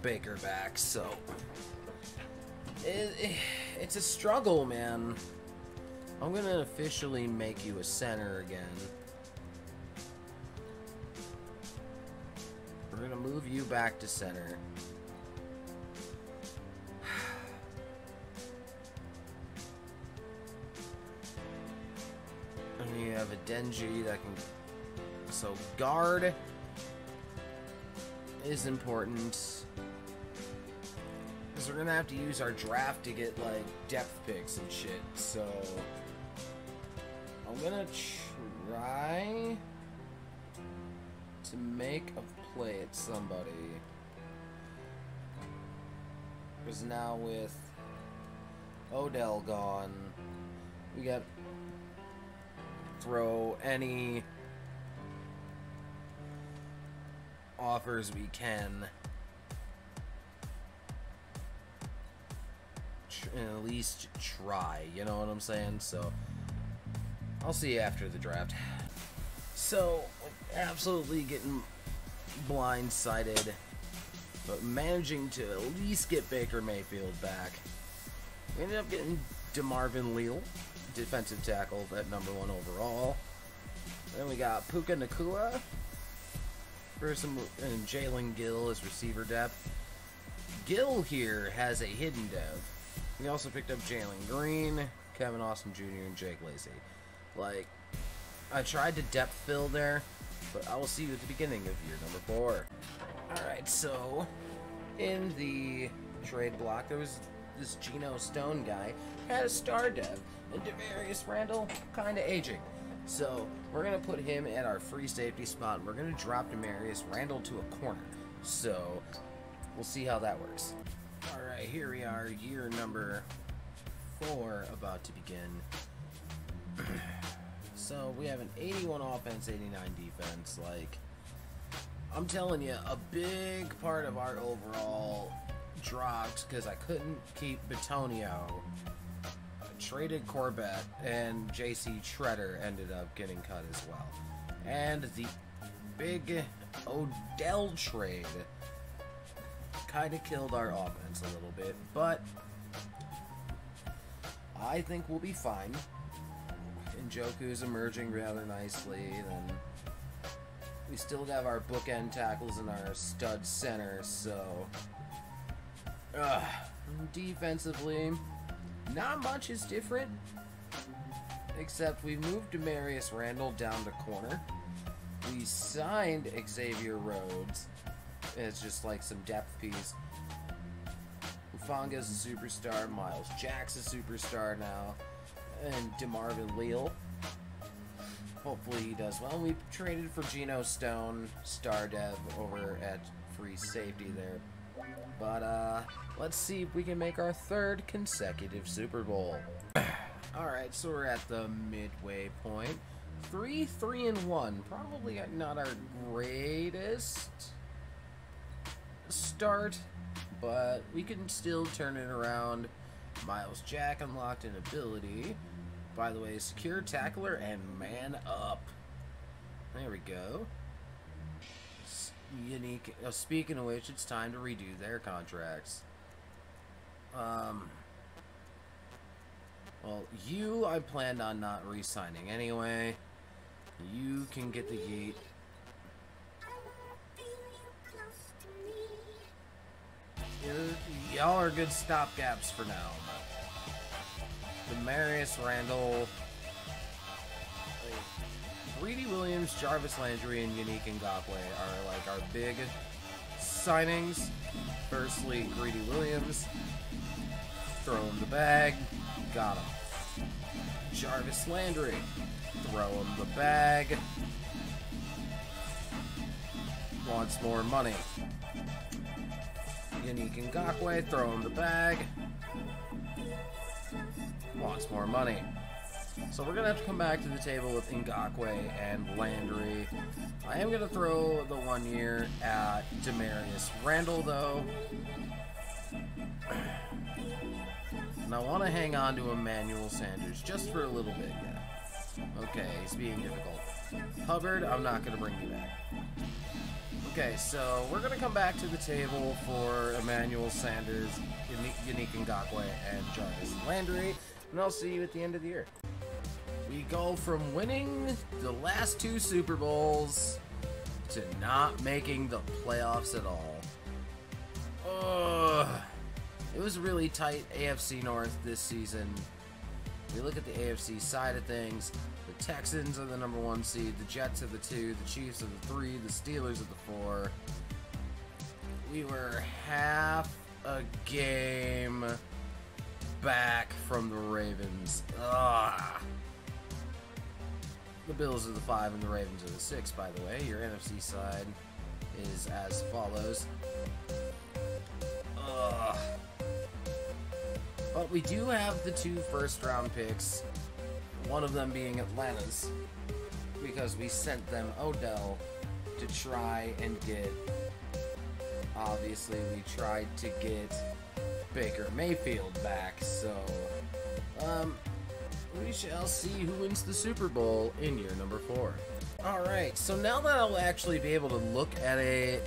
Baker back, so it's a struggle, man. I'm gonna officially make you a center again. We're gonna move you back to center. And you have a Denji that can... So guard is important. Because we're gonna have to use our draft to get, like, depth picks and shit. So I'm gonna try to make a play at somebody. Because now with Odell gone, we got throw any offers we can and at least try, you know what I'm saying? So I'll see you after the draft. So absolutely getting blindsided, but managing to at least get Baker Mayfield back. We ended up getting DeMarvin Leal, defensive tackle at #1 overall. Then we got Puka Nacua and Jalen Gill as receiver depth. Gill here has a hidden dev. We also picked up Jalen Green, Kevin Austin Jr., and Jake Lacy. Like, I tried to depth fill there, but I will see you at the beginning of year #4. Alright, so in the trade block, there was this Geno Stone guy, had a star dev, and Devarius Randall kind of aging. So we're going to put him at our free safety spot, and we're going to drop Devarius Randall to a corner. So we'll see how that works. Alright, here we are, year #4 about to begin. So we have an 81 offense, 89 defense. Like, I'm telling you, a big part of our overall dropped because I couldn't keep Bitonio. Traded Corbett, and JC Treader ended up getting cut as well. And the big Odell trade kind of killed our offense a little bit, but I think we'll be fine. Njoku's emerging rather nicely. Then we still have our bookend tackles and our stud center, so defensively, not much is different, except we moved Demarius Randall down to corner. We signed Xavier Rhodes as just like some depth piece. Ufanga's a superstar. Miles Jack's a superstar now. And DeMarvin Leal. Hopefully he does well. We traded for Geno Stone, star dev, over at free safety there. But let's see if we can make our 3rd consecutive Super Bowl. Alright, so we're at the midway point. 3-3-1. Probably not our greatest start, but we can still turn it around. Miles Jack unlocked an ability. By the way, secure tackler and man up. There we go. Unique. Speaking of which, it's time to redo their contracts. Well, you I planned on not re-signing anyway. You can get the yeet. Y'all are good stopgaps for now. Demarius Randall, Greedy Williams, Jarvis Landry, and Unique Ngakwe are like our big signings. Firstly, Greedy Williams. Throw him the bag. Got him. Jarvis Landry. Throw him the bag. Wants more money. Unique Ngakwe. Throw him the bag. Wants more money. So we're going to have to come back to the table with Ngakwe and Landry. I am going to throw the 1 year at Demarius Randall, though. And I want to hang on to Emmanuel Sanders just for a little bit, yeah. Okay, he's being difficult. Hubbard, I'm not going to bring you back. Okay, so we're going to come back to the table for Emmanuel Sanders, Unique Ngakwe, and Jarvis Landry. And I'll see you at the end of the year. We go from winning the last 2 Super Bowls to not making the playoffs at all. Ugh. It was really tight AFC North this season. We look at the AFC side of things. The Texans are the number 1 seed. The Jets are the 2. The Chiefs are the 3. The Steelers are the 4. We were half a game back from the Ravens. Ugh. The Bills are the 5 and the Ravens are the 6, by the way. Your NFC side is as follows. Ugh. But we do have the 2 first-round picks, one of them being Atlanta's, because we sent them Odell to try and get, obviously we tried to get Baker Mayfield back, so we shall see who wins the Super Bowl in year number 4. Alright, so now that I'll actually be able to look at a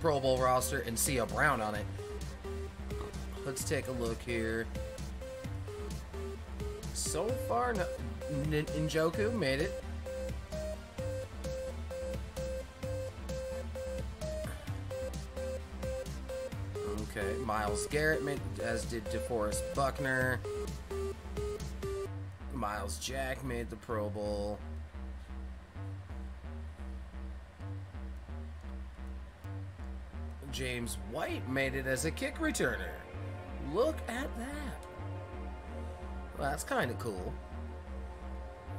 Pro Bowl roster and see a Brown on it, let's take a look here. So far, Njoku made it. Okay, Myles Garrett made, as did DeForest Buckner. Miles Jack made the Pro Bowl. James White made it as a kick returner. Look at that. Well, that's kind of cool.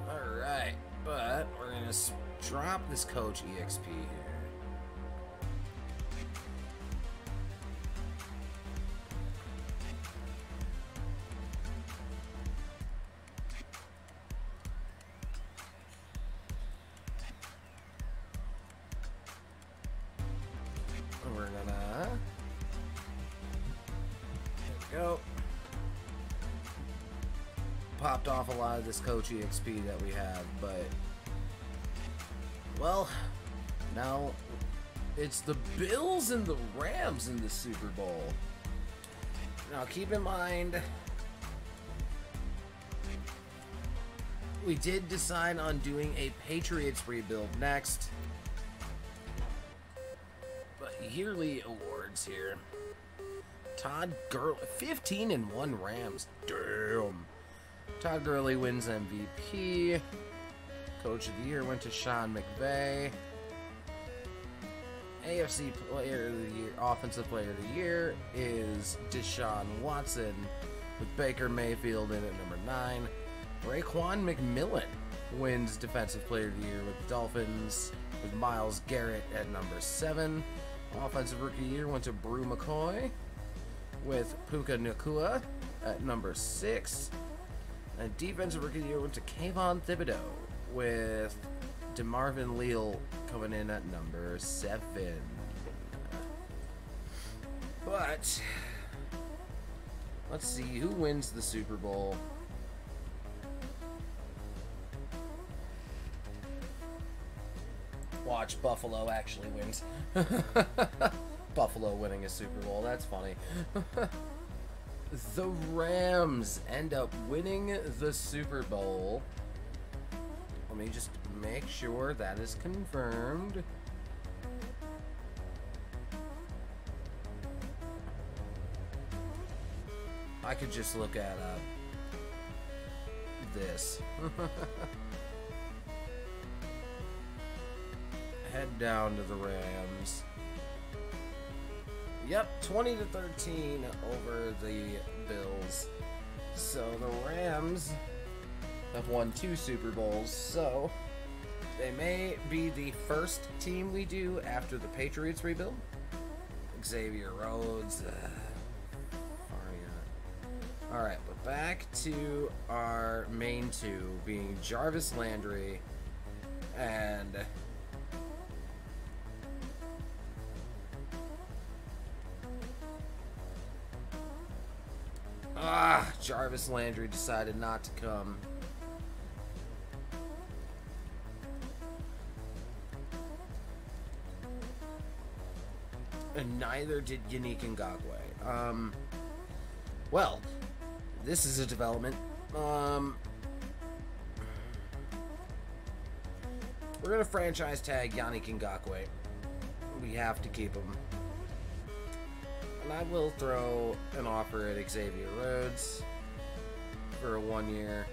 Alright, but we're going to drop this Coach EXP here. We're gonna... There we go. Popped off a lot of this Coach EXP that we have, but... Well, now it's the Bills and the Rams in the Super Bowl. Now keep in mind, we did decide on doing a Patriots rebuild next. Yearly awards here. Todd Gurley, 15-1 Rams. Damn. Todd Gurley wins MVP. Coach of the Year went to Sean McVay. AFC Player of the Year, Offensive Player of the Year is Deshaun Watson, with Baker Mayfield in at number 9. Raekwon McMillan wins Defensive Player of the Year with the Dolphins, with Myles Garrett at number 7. Offensive Rookie of the Year went to Brew McCoy, with Puka Nacua at number 6. And Defensive Rookie of the Year went to Kayvon Thibodeau, with DeMarvin Leal coming in at number 7. But let's see who wins the Super Bowl. Watch, Buffalo actually wins. Buffalo winning a Super Bowl, that's funny. The Rams end up winning the Super Bowl. Let me just make sure that is confirmed. I could just look at this. head down to the Rams. Yep, 20-13 over the Bills. So the Rams have won 2 Super Bowls, so they may be the first team we do after the Patriots rebuild. Xavier Rhodes. Alright, but back to our main 2 being Jarvis Landry and Jarvis Landry decided not to come. And neither did Yannick Ngakoue. Well, this is a development. We're gonna franchise tag Yannick Ngakoue. We have to keep him. And I will throw an offer at Xavier Rhodes for a 1 year.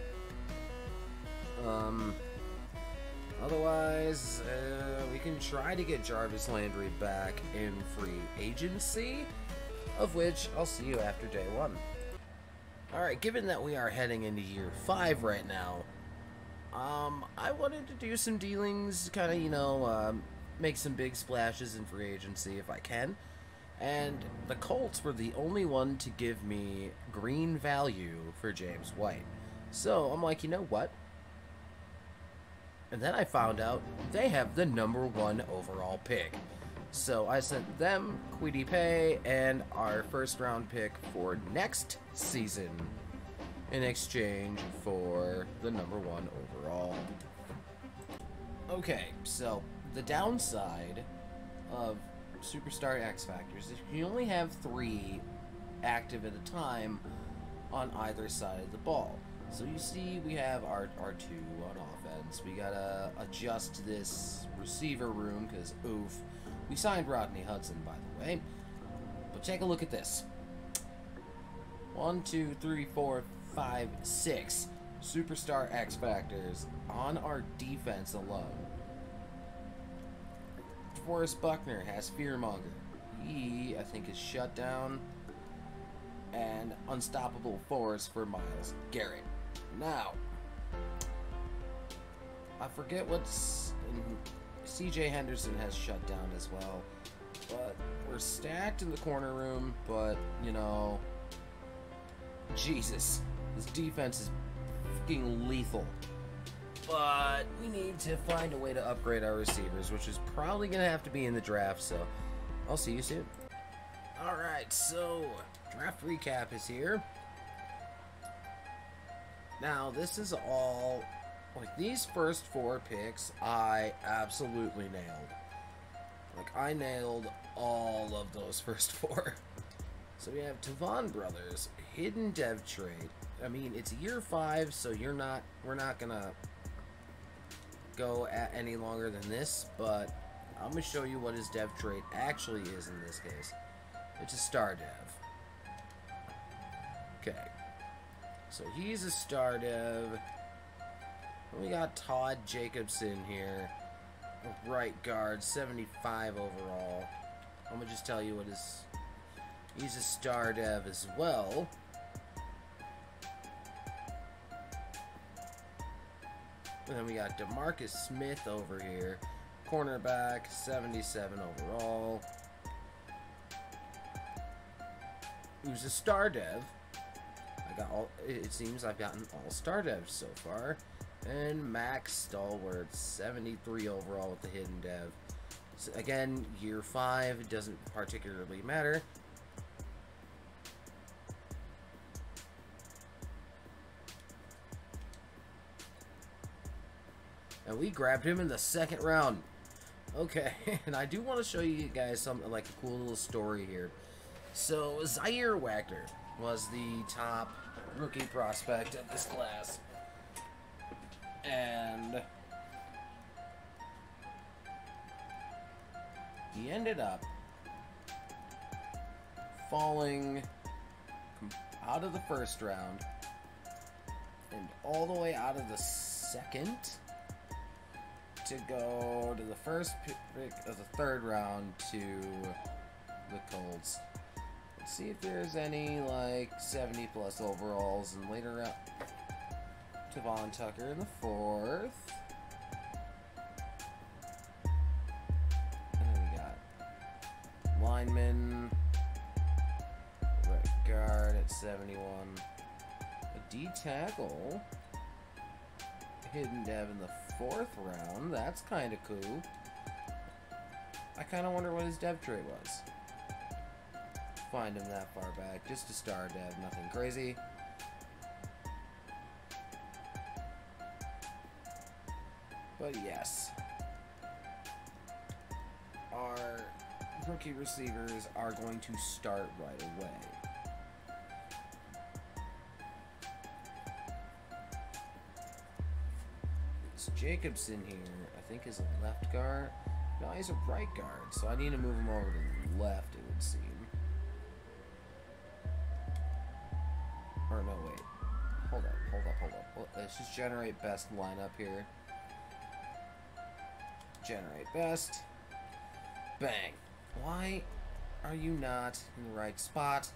Otherwise, we can try to get Jarvis Landry back in free agency, of which I'll see you after day 1. Alright, given that we are heading into year 5 right now, I wanted to do some dealings, kind of, you know, make some big splashes in free agency if I can. And the Colts were the only one to give me green value for James White. So I'm like, you know what? And then I found out they have the #1 overall pick. So I sent them Kwity Paye and our first round pick for next season in exchange for the #1 overall. Okay, so the downside of Superstar X Factors is you only have 3 active at a time on either side of the ball. So you see we have our 2 on offense. We gotta adjust this receiver room because, oof. We signed Rodney Hudson, by the way. But take a look at this. 1, 2, 3, 4, 5, 6 Superstar X Factors on our defense alone. Forrest Buckner has Fearmonger. He, I think, is shut down. And Unstoppable Force for Myles Garrett. Now, I forget what's... CJ Henderson has shut down as well. But we're stacked in the corner room, but, you know... Jesus. This defense is fucking lethal. But we need to find a way to upgrade our receivers, which is probably going to have to be in the draft, so I'll see you soon. Alright, so draft recap is here. Now, this is all... Like, these first 4 picks, I absolutely nailed. Like, I nailed all of those first 4. So we have Tavon Brothers, hidden dev trade. I mean, it's year 5, so we're not gonna go at any longer than this, but I'm gonna show you what his dev trait actually is in this case. It's a star dev. Okay. So he's a star dev. We got Todd Jacobson here. Right guard, 75 overall. I'm gonna just tell you what his... He's a star dev as well. And then we got DeMarcus Smith over here. Cornerback, 77 overall. Who's a star dev. I got all... It seems I've gotten all star devs so far. And Max Stalwart, 73 overall with the hidden dev. So again, year 5, it doesn't particularly matter. And we grabbed him in the 2nd round. Okay, and I do want to show you guys something like a cool little story here. So, Zaire Wagner was the top rookie prospect of this class. And he ended up falling out of the 1st round and all the way out of the 2nd to go to the first pick of the third round to the Colts. Let's see if there's any, like, 70-plus overalls. And later round, Tavon Tucker in the fourth. And then we got lineman, right guard at 71. A D tackle. Hidden dev in the fourth round. That's kind of cool. I kind of wonder what his dev trait was. Find him that far back. Just a star dev, nothing crazy. But yes, our rookie receivers are going to start right away. Jacobson here, I think, is a left guard. No, he's a right guard, so I need to move him over to the left, it would seem. Or no, wait. Hold up. Let's just generate best lineup here. Generate best. Bang. Why are you not in the right spot?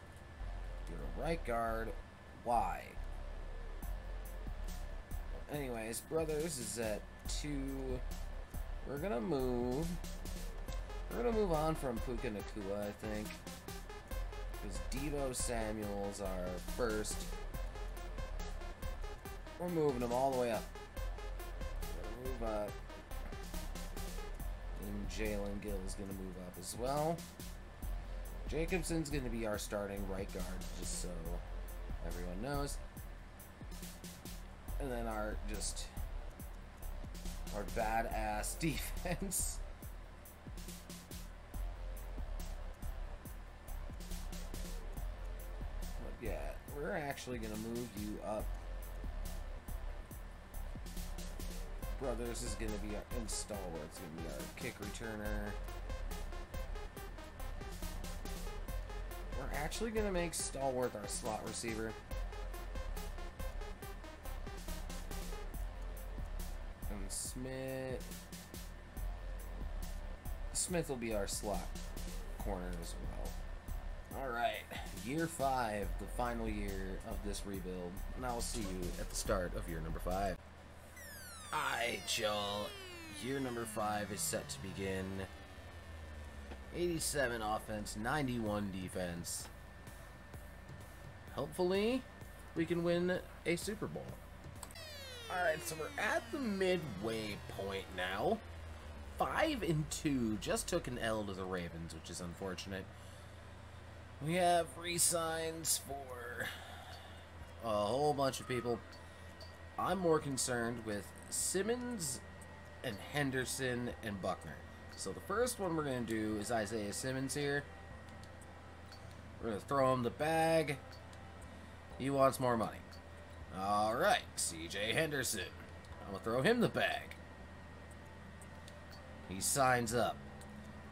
You're a right guard. Why? Anyways, Brothers is at 2. We're gonna move on from Puka Nakua, I think. Because Devo Samuel's our first. We're moving him all the way up. We're gonna move up. And Jalen Gill's gonna move up as well. Jacobson's gonna be our starting right guard, just so everyone knows. And then our badass defense. But yeah, we're actually gonna move you up. Brothers is gonna be our installer. It's gonna be our kick returner. We're actually gonna make Stallworth our slot receiver. Smith will be our slot corner as well. Alright, year 5, the final year of this rebuild, and I'll see you at the start of year number 5. Alright, y'all, year number 5 is set to begin. 87 offense, 91 defense. Hopefully, we can win a Super Bowl. Alright, so we're at the midway point now. 5-2. Just took an L to the Ravens, which is unfortunate. We have re-signs for a whole bunch of people. I'm more concerned with Simmons and Henderson and Buckner. So the first one we're going to do is Isaiah Simmons here. We're going to throw him the bag. He wants more money. Alright, CJ Henderson. I'm going to throw him the bag. He signs up.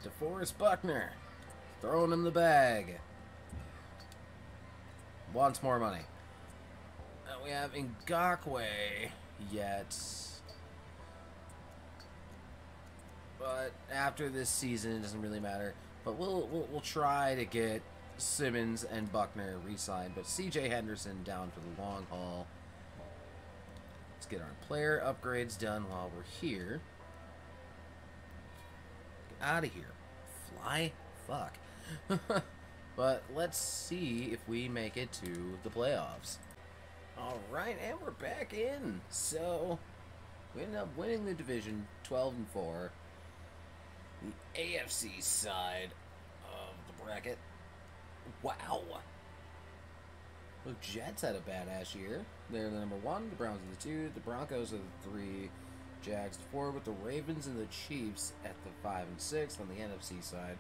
DeForest Buckner. Throwing him the bag. Wants more money. We have Ngakoue yet. But after this season, it doesn't really matter. But we'll try to get Simmons and Buckner re-signed. But CJ Henderson down for the long haul. Let's get our player upgrades done while we're here. Out of here. Fly? Fuck. But let's see if we make it to the playoffs. Alright, and we're back in. So, we ended up winning the division 12-4. The AFC side of the bracket. Wow. The Jets had a badass year. They're the number 1, the Browns are the 2, the Broncos are the 3, Jags 4, with the Ravens and the Chiefs at the 5 and 6 on the NFC side.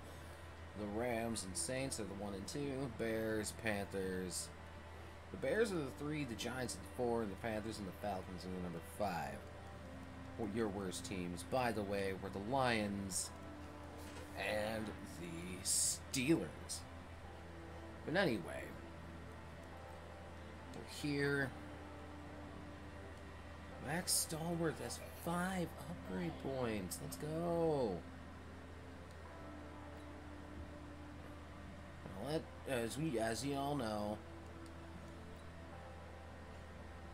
The Rams and Saints are the 1 and 2. Bears, Panthers. The Bears are the 3, the Giants are the 4, and the Panthers and the Falcons are the number 5. Well, your worst teams, by the way, were the Lions and the Steelers. But anyway, we're here. Max Stallworth has 5 upgrade points. Let's go. As you all know,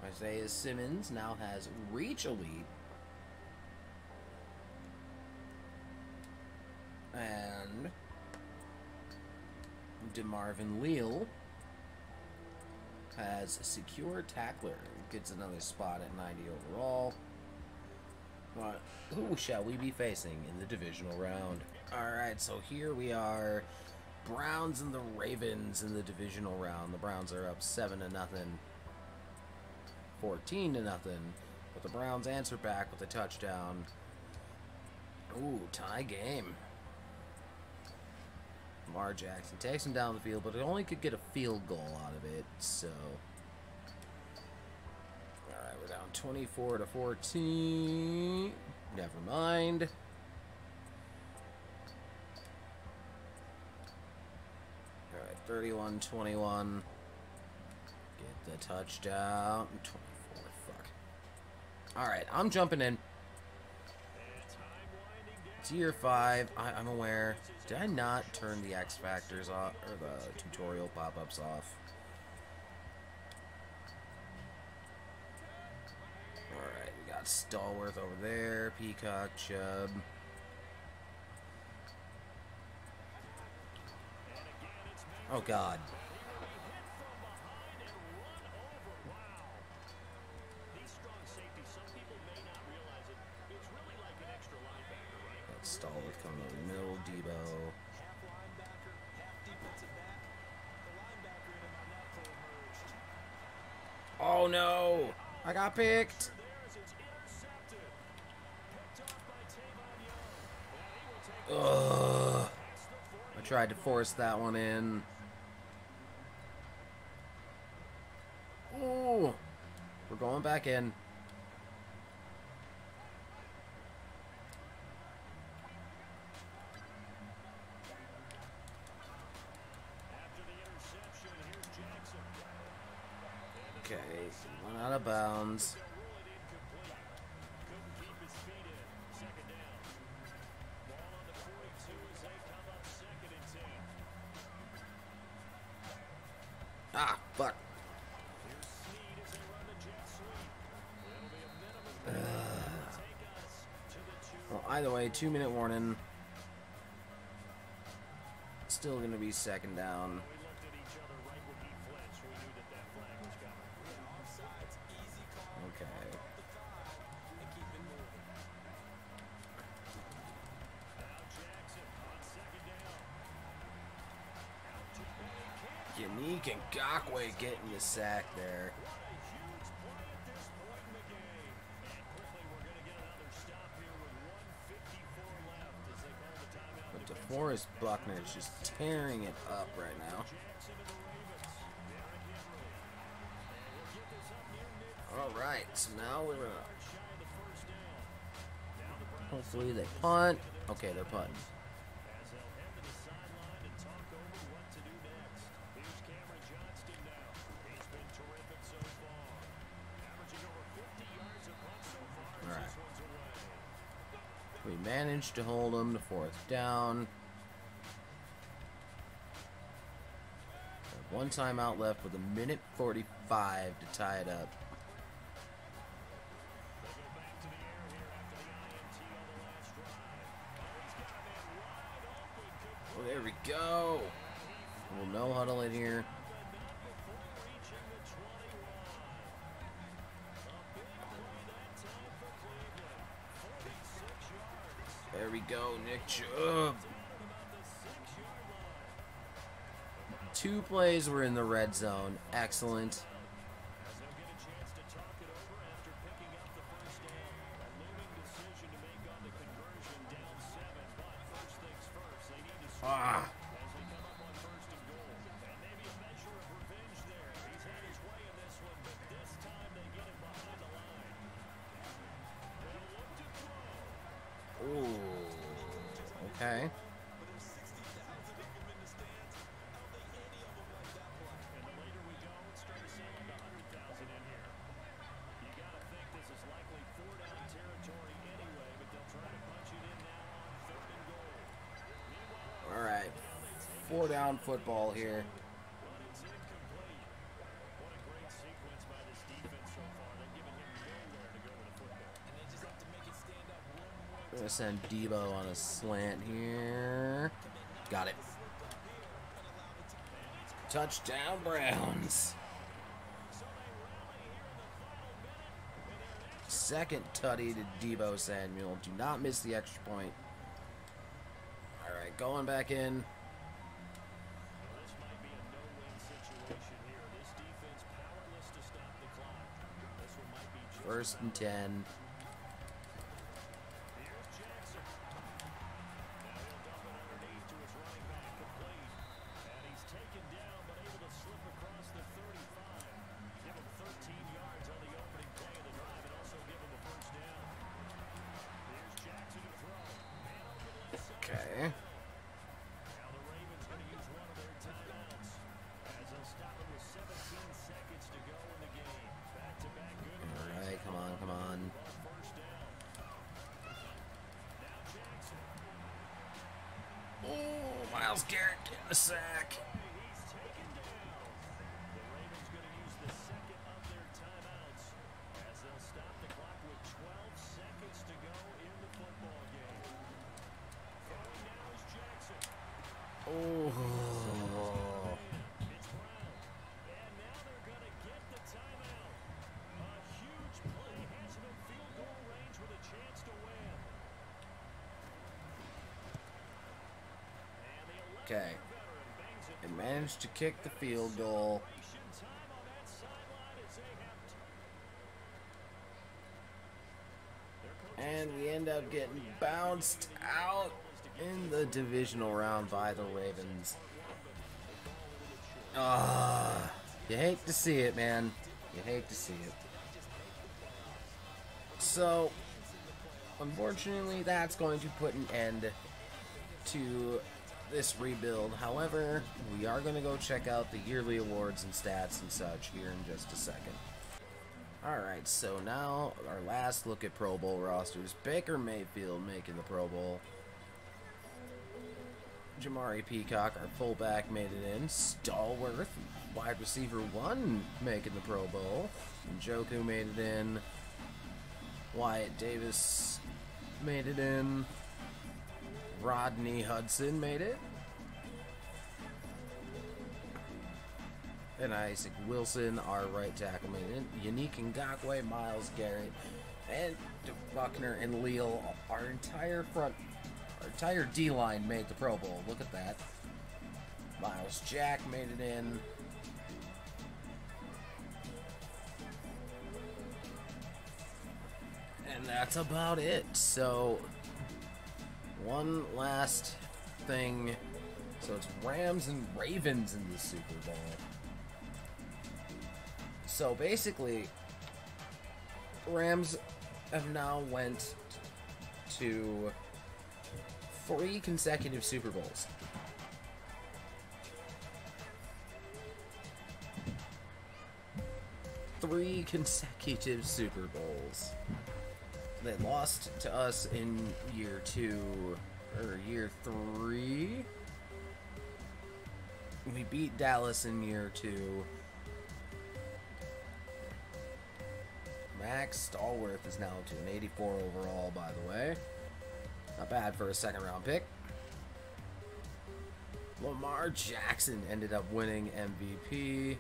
Isaiah Simmons now has Reach Elite. And DeMarvin Leal has Secure Tackler. Gets another spot at 90 overall. But who shall we be facing in the divisional round? Alright, so here we are. Browns and the Ravens in the divisional round. The Browns are up 7-0. 14-0. But the Browns answer back with a touchdown. Ooh, tie game. Lamar Jackson takes him down the field, but it only could get a field goal out of it, so... Alright, we're down 24-14. Never mind. Alright, 31-21. Get the touchdown. 24, fuck. Alright, I'm jumping in. It's year 5. I'm aware. Did I not turn the X Factors off, or the tutorial pop-ups off? Alright, we got Stallworth over there, Peacock, Chubb. Oh, God. Stallworth coming over the middle, Debo. Oh no! I got picked! Ugh. I tried to force that one in. Ooh! We're going back in. Okay, one out of bounds. Ah, fuck. Well, either way, 2-minute warning. Still gonna be second down. Okay. Unique and Gakwe getting the sack there. But DeForest Buckner is just tearing it up right now. Alright, so now we're gonna... Hopefully they punt. Okay, they're punting. Alright. We managed to hold them to 4th down. One timeout left with 1:45 to tie it up. Oh, there we go. We'll no huddle in here. There we go, Nick Chubb. 2 plays were in the red zone. Excellent. Ah. Ooh. Okay. down football here. We're gonna send Debo on a slant here. Got it. Touchdown, Browns. Second tutty to Debo Samuel. Do not miss the extra point. Alright, going back in. First and 10. Okay. Alright, come on, come on. Oh, Myles Garrett getting a sack. Oh. Okay. They managed to kick the field goal. And we end up getting bounced out in the divisional round by the Ravens. You hate to see it, man. You hate to see it. So, unfortunately, that's going to put an end to this rebuild. However, we are going to go check out the yearly awards and stats and such here in just a second. Alright, so now our last look at Pro Bowl rosters. Baker Mayfield making the Pro Bowl. Jamari Peacock, our fullback, made it in. Stallworth, wide receiver 1, making the Pro Bowl. Njoku made it in. Wyatt Davis made it in. Rodney Hudson made it. And Isaac Wilson, our right tackle, made it. Yannick Ngakoue, Myles Garrett, and Buckner and Leal, our entire D-line made the Pro Bowl. Look at that. Miles Jack made it in. And that's about it. So, one last thing. So it's Rams and Ravens in the Super Bowl. So basically, Rams have now went to 3 consecutive Super Bowls. Three consecutive Super Bowls. They lost to us in year 2, or year 3. We beat Dallas in year 2. Max Stallworth is now up to an 84 overall, by the way. Not bad for a second round pick. Lamar Jackson ended up winning MVP.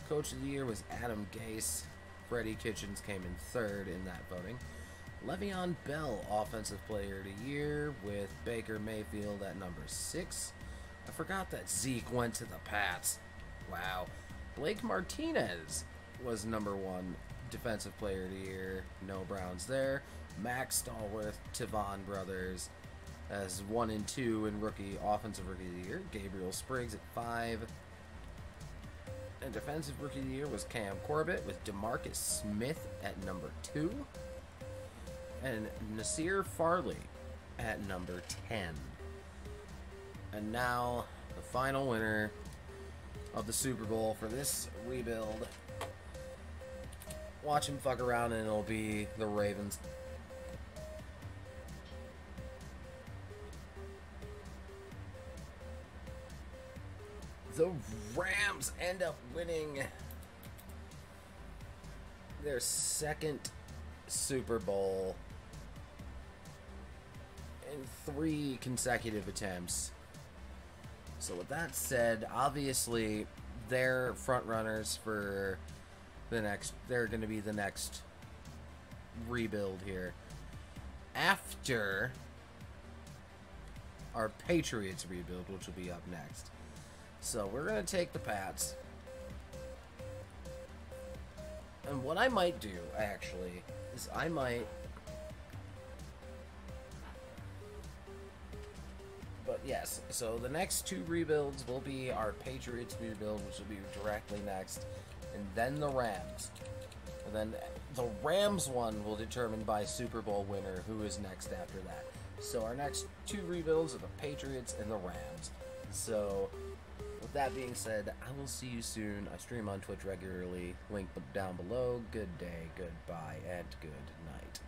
Coach of the Year was Adam Gase. Freddie Kitchens came in 3rd in that voting. Le'Veon Bell, Offensive Player of the Year, with Baker Mayfield at number 6. I forgot that Zeke went to the Pats. Wow. Blake Martinez was number 1 Defensive Player of the Year. No Browns there. Max Stallworth, Tavon Brothers as 1 and 2 in Offensive Rookie of the Year. Gabriel Spriggs at 5. And Defensive Rookie of the Year was Cam Corbett with DeMarcus Smith at number 2. And Nasir Farley at number 10. And now, the final winner of the Super Bowl for this rebuild. Watch him fuck around and it'll be the Ravens. the Rams end up winning their second Super Bowl in 3 consecutive attempts. So with that said, obviously they're front runners for the next. They're going to be the next rebuild here. After our Patriots rebuild, which will be up next. So we're going to take the Pats. And what I might do, actually, is I might... But yes, so the next 2 rebuilds will be our Patriots rebuild, which will be directly next, and then the Rams. And then the Rams one will determine by Super Bowl winner who is next after that. So our next 2 rebuilds are the Patriots and the Rams. So with that being said, I will see you soon. I stream on Twitch regularly. Link down below. Good day, goodbye, and good night.